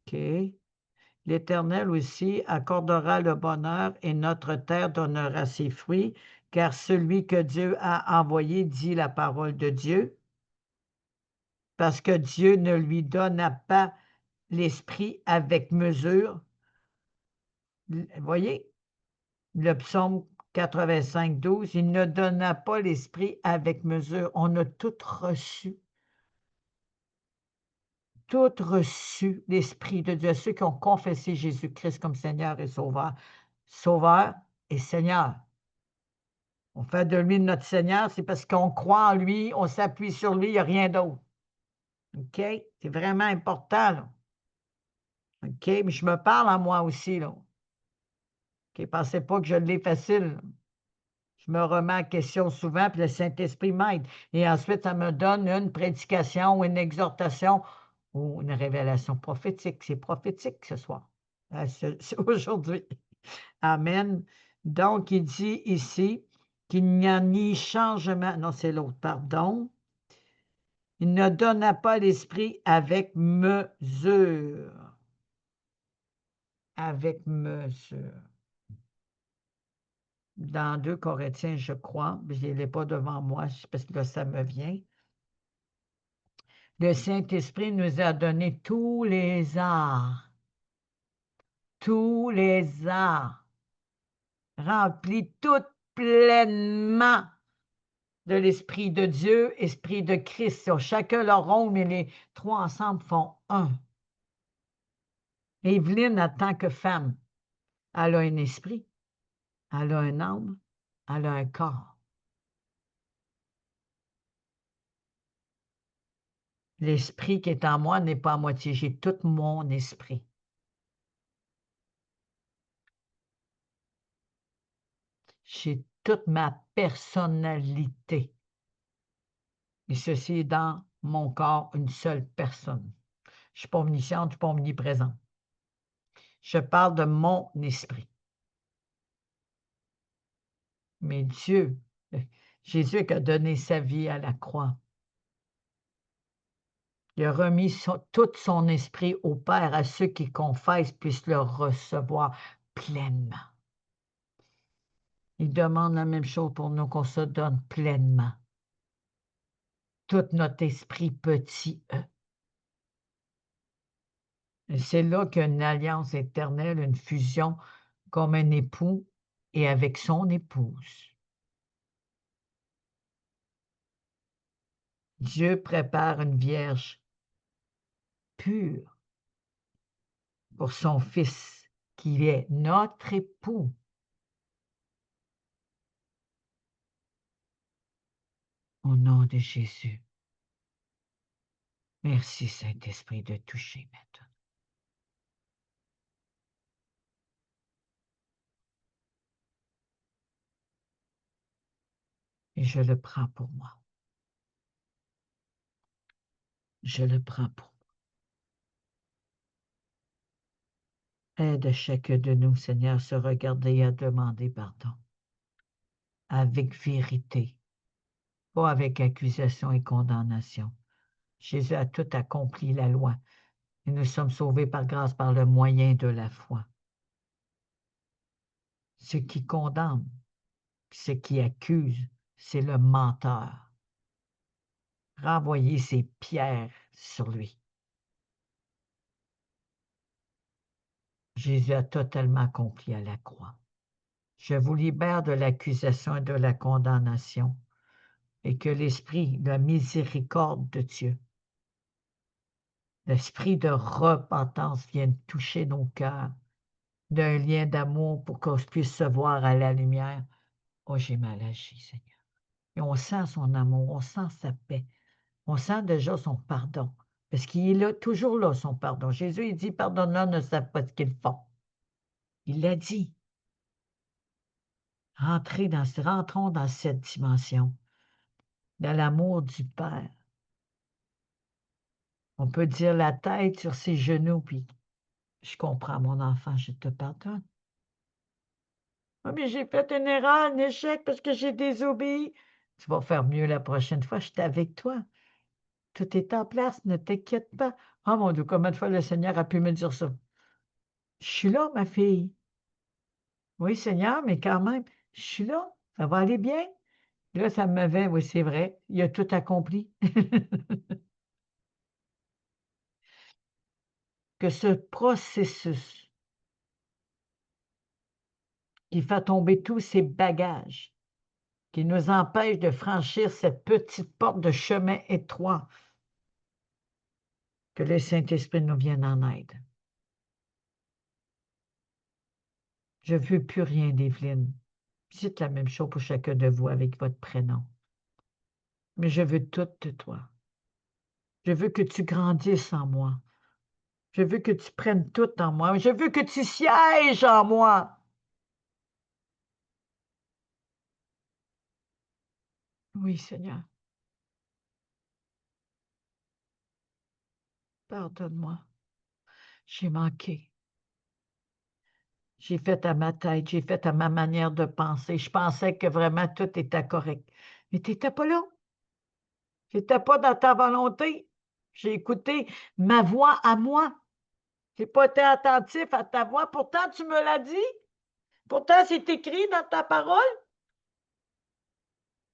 OK. L'Éternel aussi accordera le bonheur et notre terre donnera ses fruits, car celui que Dieu a envoyé dit la parole de Dieu, parce que Dieu ne lui donna pas l'esprit avec mesure. Vous voyez, le psaume 85, 12, il ne donna pas l'esprit avec mesure. On a tout reçu. Tout reçu l'Esprit de Dieu, ceux qui ont confessé Jésus-Christ comme Seigneur et Sauveur. Sauveur et Seigneur. On fait de lui notre Seigneur, c'est parce qu'on croit en lui, on s'appuie sur lui, il n'y a rien d'autre. OK? C'est vraiment important, là. OK? Mais je me parle à moi aussi, là. OK? Pensez pas que je l'ai facile. Je me remets en question souvent, puis le Saint-Esprit m'aide. Et ensuite, ça me donne une prédication ou une exhortation ou une révélation prophétique. C'est prophétique ce soir. C'est aujourd'hui. Amen. Donc, il dit ici qu'il n'y a ni changement. Non, c'est l'autre, pardon. Il ne donna pas l'esprit avec mesure. Avec mesure. Dans 2 Corinthiens, je crois, je ne l'ai pas devant moi parce que là, ça me vient. Le Saint-Esprit nous a donné tous les arts, remplis tout pleinement de l'Esprit de Dieu, Esprit de Christ. Chacun leur rôle, mais les trois ensemble font un. Évelyne, en tant que femme, elle a un esprit, elle a un âme, elle a un corps. L'esprit qui est en moi n'est pas à moitié, j'ai tout mon esprit. J'ai toute ma personnalité. Et ceci est dans mon corps, une seule personne. Je ne suis pas omnisciente, je ne suis pas omniprésente. Je parle de mon esprit. Mais Dieu, Jésus qui a donné sa vie à la croix, il a remis tout son esprit au Père, à ceux qui confessent puissent le recevoir pleinement. Il demande la même chose pour nous, qu'on se donne pleinement. Tout notre esprit petit E. Et c'est là qu'il y a une alliance éternelle, une fusion comme un époux et avec son épouse. Dieu prépare une vierge pure pour son Fils, qui est notre époux. Au nom de Jésus. Merci, Saint-Esprit, de toucher maintenant. Et je le prends pour moi. Je le prends pour moi. Aide chacun de nous, Seigneur, à se regarder et à demander pardon. Avec vérité, pas avec accusation et condamnation. Jésus a tout accompli la loi. Et nous sommes sauvés par grâce par le moyen de la foi. Ce qui condamne, ce qui accuse, c'est le menteur. Renvoyez ces pierres sur lui. Jésus a totalement accompli à la croix. Je vous libère de l'accusation et de la condamnation, et que l'esprit, la miséricorde de Dieu, l'esprit de repentance vienne toucher nos cœurs, d'un lien d'amour pour qu'on puisse se voir à la lumière. Oh, j'ai mal agi, Seigneur. Et on sent son amour, on sent sa paix, on sent déjà son pardon, parce qu'il est là, toujours là, son pardon. Jésus, il dit, pardonne-leur, ne savent pas ce qu'ils font. Il l'a dit. Rentrons dans cette dimension, dans l'amour du Père. On peut dire la tête sur ses genoux, puis je comprends, mon enfant, je te pardonne. Ah, mais j'ai fait une erreur, un échec, parce que j'ai désobéi. Tu vas faire mieux la prochaine fois, je suis avec toi. Tout est en place, ne t'inquiète pas. Oh mon Dieu, combien de fois le Seigneur a pu me dire ça? Je suis là, ma fille. Oui, Seigneur, mais quand même, je suis là. Ça va aller bien. Là, ça me vint, oui, c'est vrai. Il a tout accompli. Que ce processus qui fait tomber tous ces bagages, qui nous empêche de franchir cette petite porte de chemin étroit, que le Saint-Esprit nous vienne en aide. Je ne veux plus rien d'Evelyne. Dites la même chose pour chacun de vous avec votre prénom. Mais je veux tout de toi. Je veux que tu grandisses en moi. Je veux que tu prennes tout en moi. Je veux que tu sièges en moi. Oui, Seigneur. Pardonne-moi. J'ai manqué. J'ai fait à ma tête, j'ai fait à ma manière de penser. Je pensais que vraiment tout était correct. Mais tu n'étais pas là. Tu n'étais pas dans ta volonté. J'ai écouté ma voix à moi. Je n'ai pas été attentif à ta voix. Pourtant, tu me l'as dit. Pourtant, c'est écrit dans ta parole.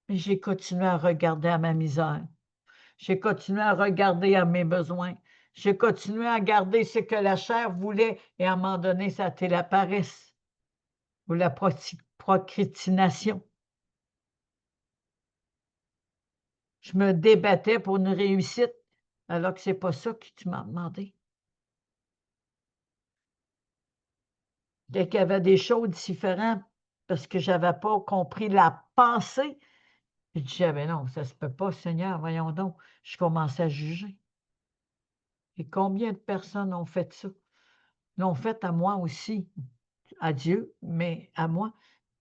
Mais j'ai continué à regarder à ma misère. J'ai continué à regarder à mes besoins. J'ai continué à garder ce que la chair voulait et à un moment donné, ça a été la paresse ou la procrastination. Je me débattais pour une réussite alors que ce n'est pas ça que tu m'as demandé. Dès qu'il y avait des choses différentes parce que je n'avais pas compris la pensée, je disais: ben non, ça ne se peut pas, Seigneur, voyons donc. Je commençais à juger. Et combien de personnes ont fait ça? L'ont fait à moi aussi, à Dieu, mais à moi,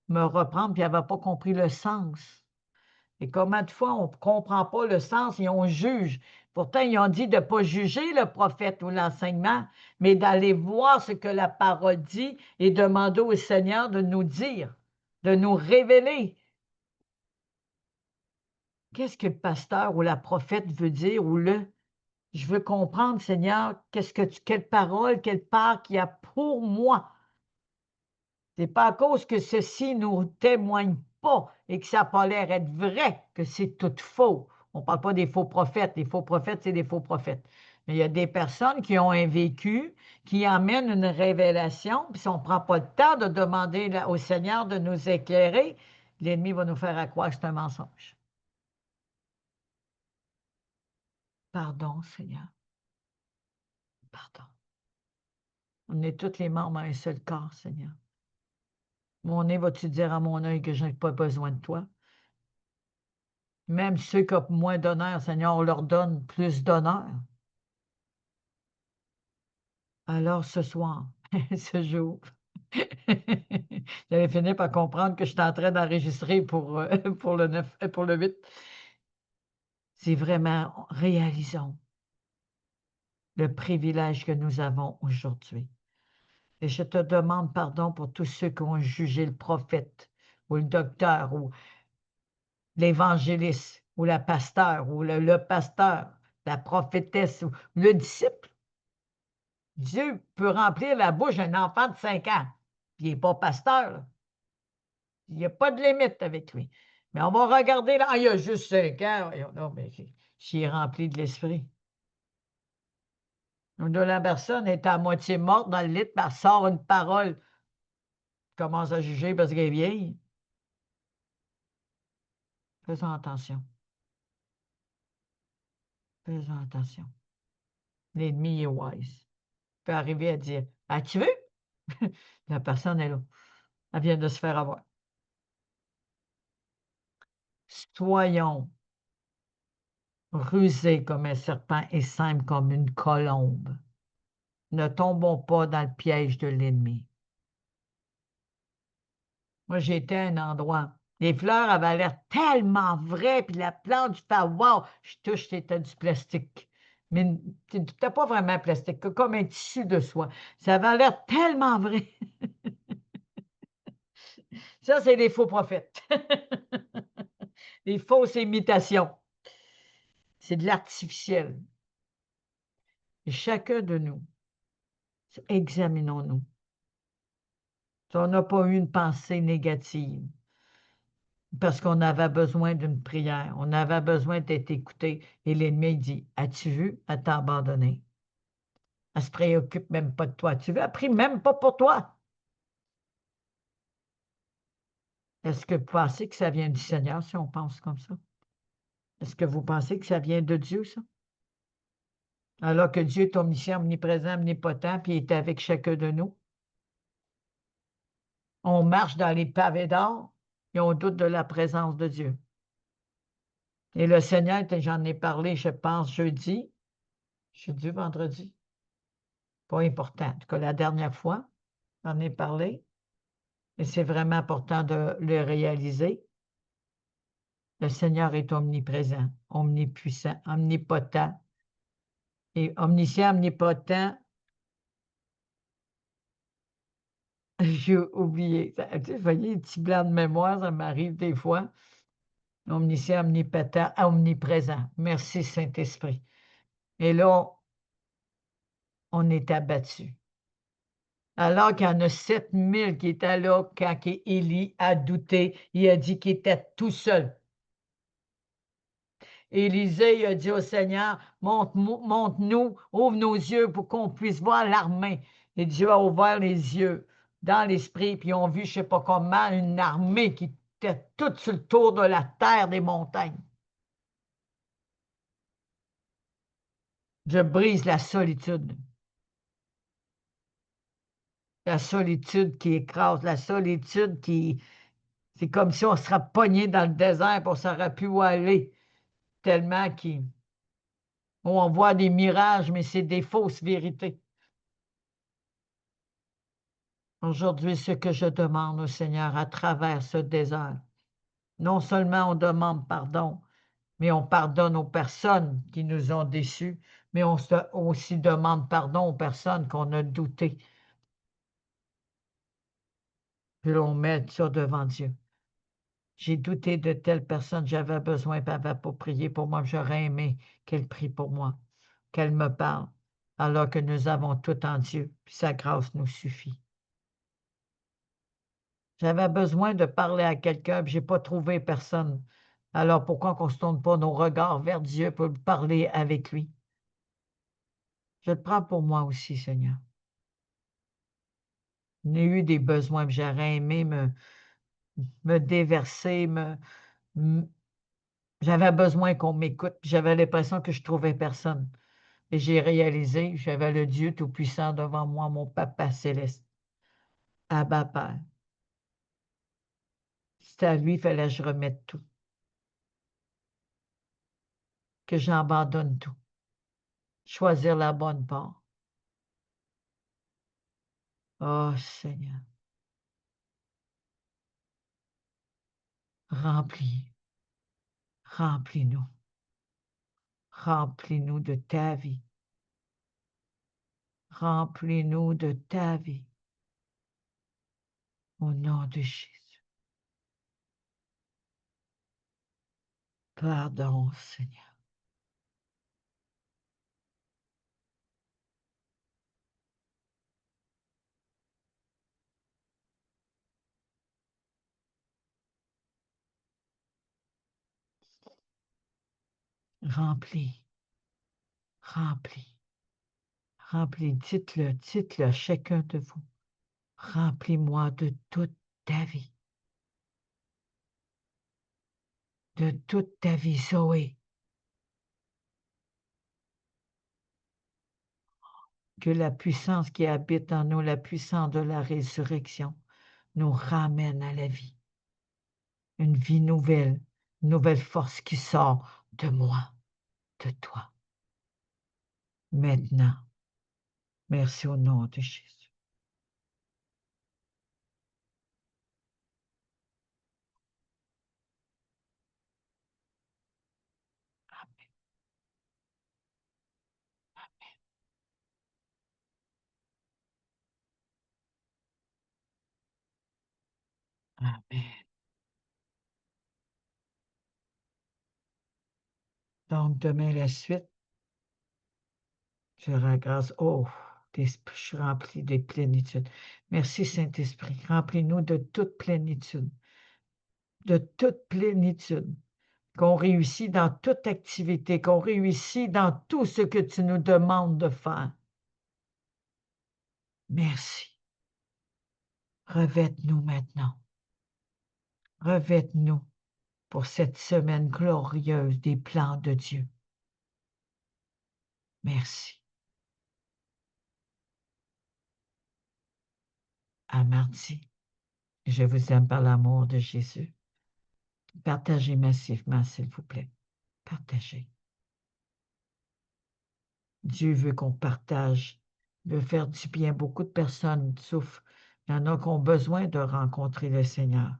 me reprendre, puis ils n'avaient pas compris le sens. Et combien de fois on ne comprend pas le sens et on juge? Pourtant, ils ont dit de ne pas juger le prophète ou l'enseignement, mais d'aller voir ce que la parole dit et demander au Seigneur de nous dire, de nous révéler. Qu'est-ce que le pasteur ou la prophète veut dire ou le? Je veux comprendre, Seigneur, quelle parole, quelle part qu'il y a pour moi. Ce n'est pas à cause que ceci ne nous témoigne pas et que ça n'a pas l'air d'être vrai que c'est tout faux. On ne parle pas des faux prophètes. Les faux prophètes, c'est des faux prophètes. Mais il y a des personnes qui ont un vécu, qui amènent une révélation, puis si on ne prend pas le temps de demander au Seigneur de nous éclairer, l'ennemi va nous faire croire que c'est un mensonge. Pardon, Seigneur. Pardon. On est tous les membres à un seul corps, Seigneur. Mon nez, vas-tu dire à mon œil que je n'ai pas besoin de toi? Même ceux qui ont moins d'honneur, Seigneur, on leur donne plus d'honneur. Alors ce soir, ce jour, j'avais fini par comprendre que j'étais en train d'enregistrer pour le 9, pour le 8. C'est vraiment, réalisons le privilège que nous avons aujourd'hui. Et je te demande pardon pour tous ceux qui ont jugé le prophète ou le docteur ou l'évangéliste ou la pasteur ou le pasteur, la prophétesse ou le disciple. Dieu peut remplir la bouche d'un enfant de 5 ans. Puis il n'est pas pasteur, là. Il n'y a pas de limite avec lui. Mais on va regarder là, il y a juste 5 ans. Non, mais s'il est rempli de l'esprit. La personne est à moitié morte dans le lit, puis elle sort une parole. Commence à juger parce qu'elle est vieille. Faisons attention. Faisons attention. L'ennemi est wise. Il peut arriver à dire: as-tu vu? La personne est là. Elle vient de se faire avoir. Soyons rusés comme un serpent et simples comme une colombe. Ne tombons pas dans le piège de l'ennemi. Moi, j'étais à un endroit. Les fleurs avaient l'air tellement vraies, puis la plante, je fais: wow, je touche, c'était du plastique. Mais c'était pas vraiment plastique, comme un tissu de soie. Ça avait l'air tellement vrai. Ça, c'est des faux prophètes. Des fausses imitations. C'est de l'artificiel. Et chacun de nous, examinons-nous. Si on n'a pas eu une pensée négative, parce qu'on avait besoin d'une prière, on avait besoin d'être écouté, et l'ennemi dit: as-tu vu? Elle t'a abandonné. Elle ne se préoccupe même pas de toi. As-tu vu? Elle ne prie même pas pour toi. Est-ce que vous pensez que ça vient du Seigneur si on pense comme ça? Est-ce que vous pensez que ça vient de Dieu, ça? Alors que Dieu est omniscient, omniprésent, omnipotent, puis il est avec chacun de nous. On marche dans les pavés d'or et on doute de la présence de Dieu. Et le Seigneur, j'en ai parlé, je pense, jeudi, vendredi, pas important. En tout cas, la dernière fois, j'en ai parlé. Et c'est vraiment important de le réaliser. Le Seigneur est omniprésent, omnipuissant, omnipotent. Et omniscient, omnipotent, j'ai oublié. Vous voyez, les petits blancs de mémoire, ça m'arrive des fois. Omniscient, omnipotent, omniprésent. Merci, Saint-Esprit. Et là, on est abattu. Alors qu'il y en a 7000 qui étaient là quand Élie a douté, il a dit qu'il était tout seul. Élisée il a dit au Seigneur, montre-nous, ouvre nos yeux pour qu'on puisse voir l'armée. Et Dieu a ouvert les yeux dans l'esprit, puis ils ont vu, je ne sais pas comment, une armée qui était toute sur le tour de la terre des montagnes. Je brise la solitude. La solitude qui écrase, la solitude qui... C'est comme si on serait pogné dans le désert pour ça aurait pu où aller. Tellement on voit des mirages, mais c'est des fausses vérités. Aujourd'hui, ce que je demande au Seigneur à travers ce désert, non seulement on demande pardon, mais on pardonne aux personnes qui nous ont déçus, mais on aussi demande pardon aux personnes qu'on a doutées. Puis on met ça devant Dieu. J'ai douté de telle personne, j'avais besoin, elle n'avait pas prié pour moi, j'aurais aimé qu'elle prie pour moi, qu'elle me parle, alors que nous avons tout en Dieu, puis sa grâce nous suffit. J'avais besoin de parler à quelqu'un, puis je n'ai pas trouvé personne. Alors pourquoi qu'on ne se tourne pas nos regards vers Dieu pour parler avec lui? Je le prends pour moi aussi, Seigneur. J'ai eu des besoins, puis j'aurais aimé me déverser, j'avais besoin qu'on m'écoute, puis j'avais l'impression que je ne trouvais personne. Et j'ai réalisé que j'avais le Dieu Tout-Puissant devant moi, mon Papa céleste. Abba Père. C'était à lui, il fallait que je remette tout. Que j'abandonne tout. Choisir la bonne part. Oh Seigneur, remplis, remplis-nous. Remplis-nous de ta vie. Remplis-nous de ta vie. Au nom de Jésus. Pardon, Seigneur. Remplis, remplis, remplis. Dites-le, chacun de vous. Remplis-moi de toute ta vie. De toute ta vie, Zoé. Que la puissance qui habite en nous, la puissance de la résurrection, nous ramène à la vie. Une vie nouvelle, une nouvelle force qui sort de moi, de toi. Maintenant, merci au nom de Jésus. Amen. Donc, demain, la suite, je rends grâce. Oh, je suis rempli de plénitude. Merci, Saint-Esprit. Remplis-nous de toute plénitude. De toute plénitude. Qu'on réussit dans toute activité, qu'on réussit dans tout ce que tu nous demandes de faire. Merci. Revête-nous maintenant. Revête-nous pour cette semaine glorieuse des plans de Dieu. Merci. À mardi. Je vous aime par l'amour de Jésus. Partagez massivement, s'il vous plaît. Partagez. Dieu veut qu'on partage. Il veut faire du bien. Beaucoup de personnes souffrent. Il y en a qui ont besoin de rencontrer le Seigneur.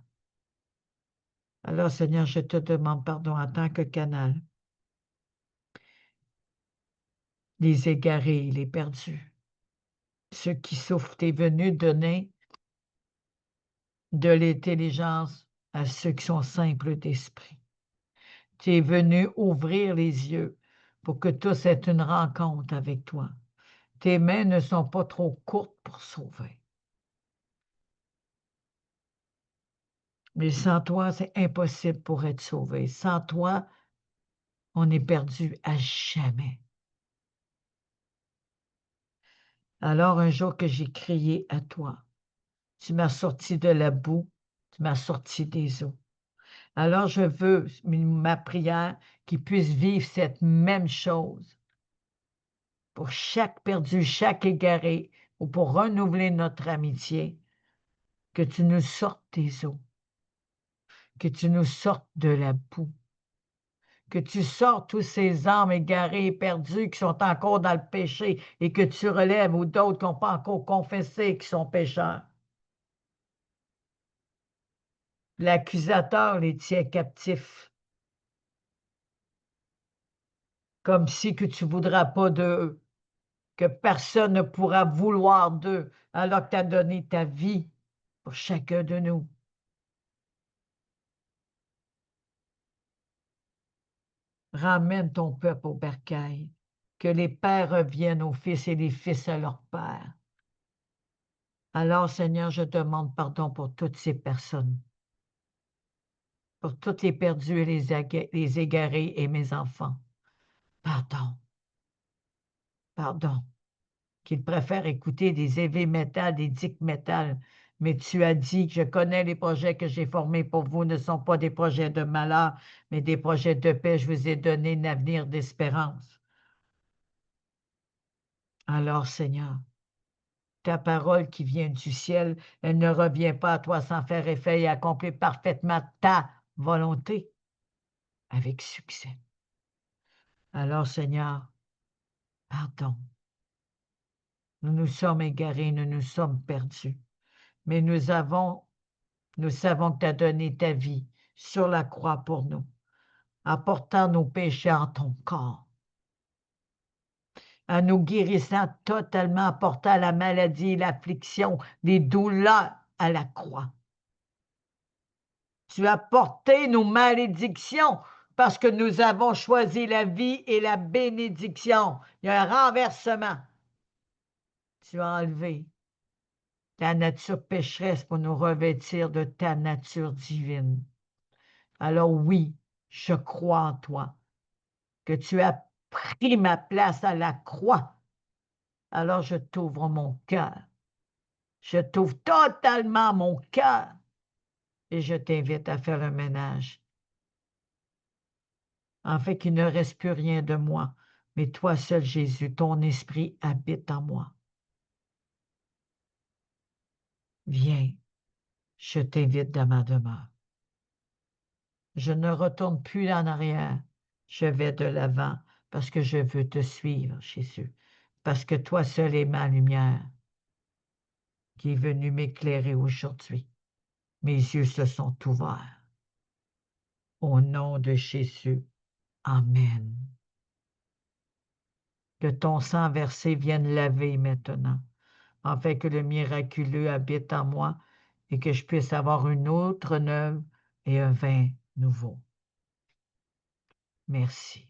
Alors, Seigneur, je te demande pardon en tant que canal. les égarés, les perdus, ceux qui souffrent. Tu es venu donner de l'intelligence à ceux qui sont simples d'esprit. Tu es venu ouvrir les yeux pour que tous aient une rencontre avec toi. Tes mains ne sont pas trop courtes pour sauver. Mais sans toi, c'est impossible pour être sauvé. Sans toi, on est perdu à jamais. Alors un jour que j'ai crié à toi, tu m'as sorti de la boue, tu m'as sorti des eaux. Alors je veux, ma prière, qu'il puisse vivre cette même chose pour chaque perdu, chaque égaré, ou pour renouveler notre amitié, que tu nous sortes des eaux, que tu nous sortes de la boue, que tu sortes tous ces âmes égarées et perdues qui sont encore dans le péché et que tu relèves, ou d'autres qui n'ont pas encore confessé qui sont pécheurs. L'accusateur les tient captifs, comme si que tu ne voudras pas d'eux, que personne ne pourra vouloir d'eux, alors que tu as donné ta vie pour chacun de nous. Ramène ton peuple au bercail, que les pères reviennent aux fils et les fils à leurs pères. Alors, Seigneur, je demande pardon pour toutes ces personnes, pour tous les perdus et les égarés et mes enfants. Pardon, pardon, qu'ils préfèrent écouter des heavy metal, des dick metal, mais tu as dit que je connais les projets que j'ai formés pour vous ne sont pas des projets de malheur, mais des projets de paix. Je vous ai donné un avenir d'espérance. Alors, Seigneur, ta parole qui vient du ciel, elle ne revient pas à toi sans faire effet et accomplir parfaitement ta volonté avec succès. Alors, Seigneur, pardon. Nous nous sommes égarés, nous nous sommes perdus, mais nous savons que tu as donné ta vie sur la croix pour nous, en portant nos péchés en ton corps, en nous guérissant totalement, en portant la maladie, l'affliction, les douleurs à la croix. Tu as porté nos malédictions parce que nous avons choisi la vie et la bénédiction. Il y a un renversement. Tu as enlevé ta nature pécheresse pour nous revêtir de ta nature divine. Alors oui, je crois en toi, que tu as pris ma place à la croix. Alors je t'ouvre mon cœur. Je t'ouvre totalement mon cœur et je t'invite à faire le ménage. En fait qu'il ne reste plus rien de moi, mais toi seul, Jésus, ton esprit habite en moi. Viens, je t'invite dans ma demeure. Je ne retourne plus en arrière, je vais de l'avant parce que je veux te suivre, Jésus, parce que toi seul es ma lumière qui est venue m'éclairer aujourd'hui. Mes yeux se sont ouverts. Au nom de Jésus, Amen. Que ton sang versé vienne laver maintenant, afin que le miraculeux habite en moi et que je puisse avoir une autre neuve et un vin nouveau. Merci.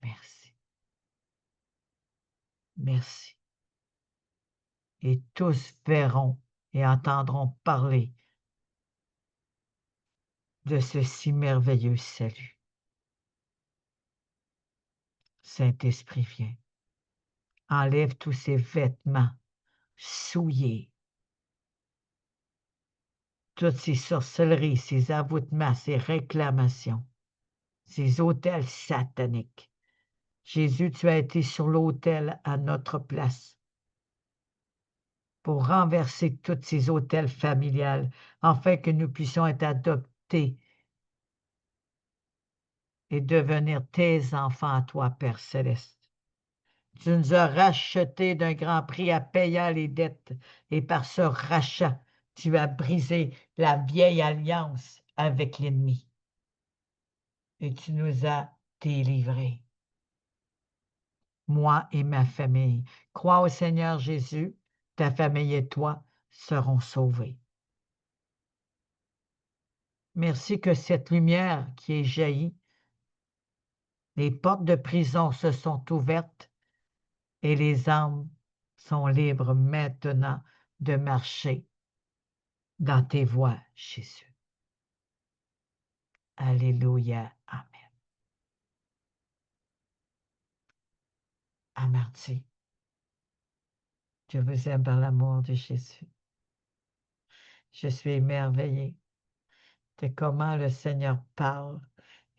Merci. Merci. Et tous verront et entendront parler de ce si merveilleux salut. Saint-Esprit, viens. Enlève tous ces vêtements souillés, toutes ces sorcelleries, ces avoutements, ces réclamations, ces autels sataniques. Jésus, tu as été sur l'autel à notre place pour renverser tous ces autels familiales, afin que nous puissions être adoptés et devenir tes enfants à toi, Père céleste. Tu nous as rachetés d'un grand prix à payant les dettes, et par ce rachat, tu as brisé la vieille alliance avec l'ennemi. Et tu nous as délivrés. moi et ma famille. Crois au Seigneur Jésus, ta famille et toi seront sauvés. Merci que cette lumière qui est jaillie, les portes de prison se sont ouvertes et les âmes sont libres maintenant de marcher dans tes voies, Jésus. Alléluia. Amen. À mardi. Je vous aime par l'amour de Jésus. Je suis émerveillé de comment le Seigneur parle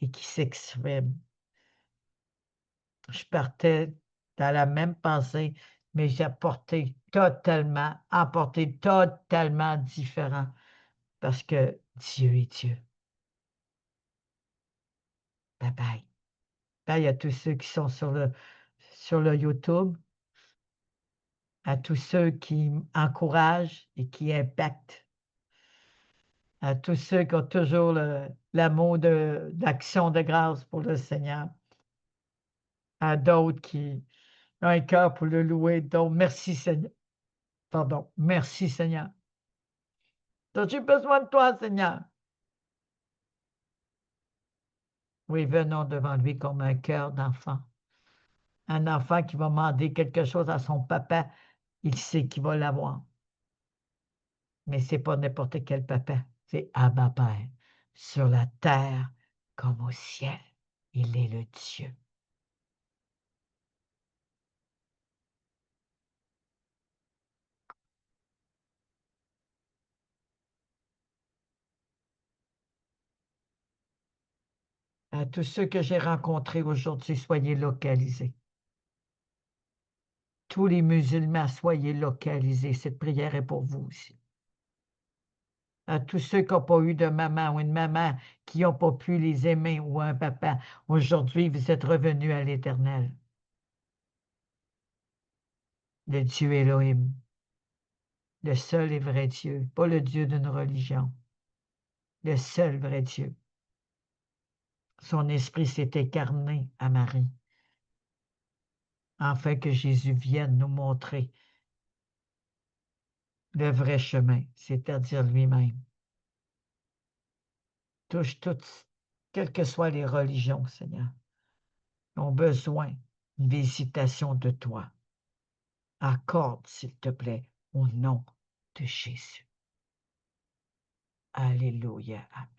et qui s'exprime. Je partais dans la même pensée, mais j'ai apporté totalement différent parce que Dieu est Dieu. Bye bye. Bye à tous ceux qui sont sur le YouTube, à tous ceux qui encouragent et qui impactent, à tous ceux qui ont toujours l'amour d'action de grâce pour le Seigneur, à d'autres qui ont un cœur pour le louer, d'autres. Merci Seigneur. Pardon. Merci Seigneur. J'ai besoin de toi, Seigneur. Oui, venons devant lui comme un cœur d'enfant. Un enfant qui va demander quelque chose à son papa, il sait qu'il va l'avoir. Mais ce n'est pas n'importe quel papa, c'est Abba Père. Sur la terre comme au ciel, il est le Dieu. À tous ceux que j'ai rencontrés aujourd'hui, soyez localisés. Tous les musulmans, soyez localisés. Cette prière est pour vous aussi. À tous ceux qui n'ont pas eu de maman ou une maman qui n'ont pas pu les aimer ou un papa, aujourd'hui, vous êtes revenus à l'Éternel. Le Dieu Elohim, le seul et vrai Dieu, pas le Dieu d'une religion, le seul vrai Dieu. Son esprit s'est incarné à Marie, afin que Jésus vienne nous montrer le vrai chemin, c'est-à-dire lui-même. Touche toutes, quelles que soient les religions, Seigneur, ont besoin d'une visitation de toi. Accorde, s'il te plaît, au nom de Jésus. Alléluia. Amen.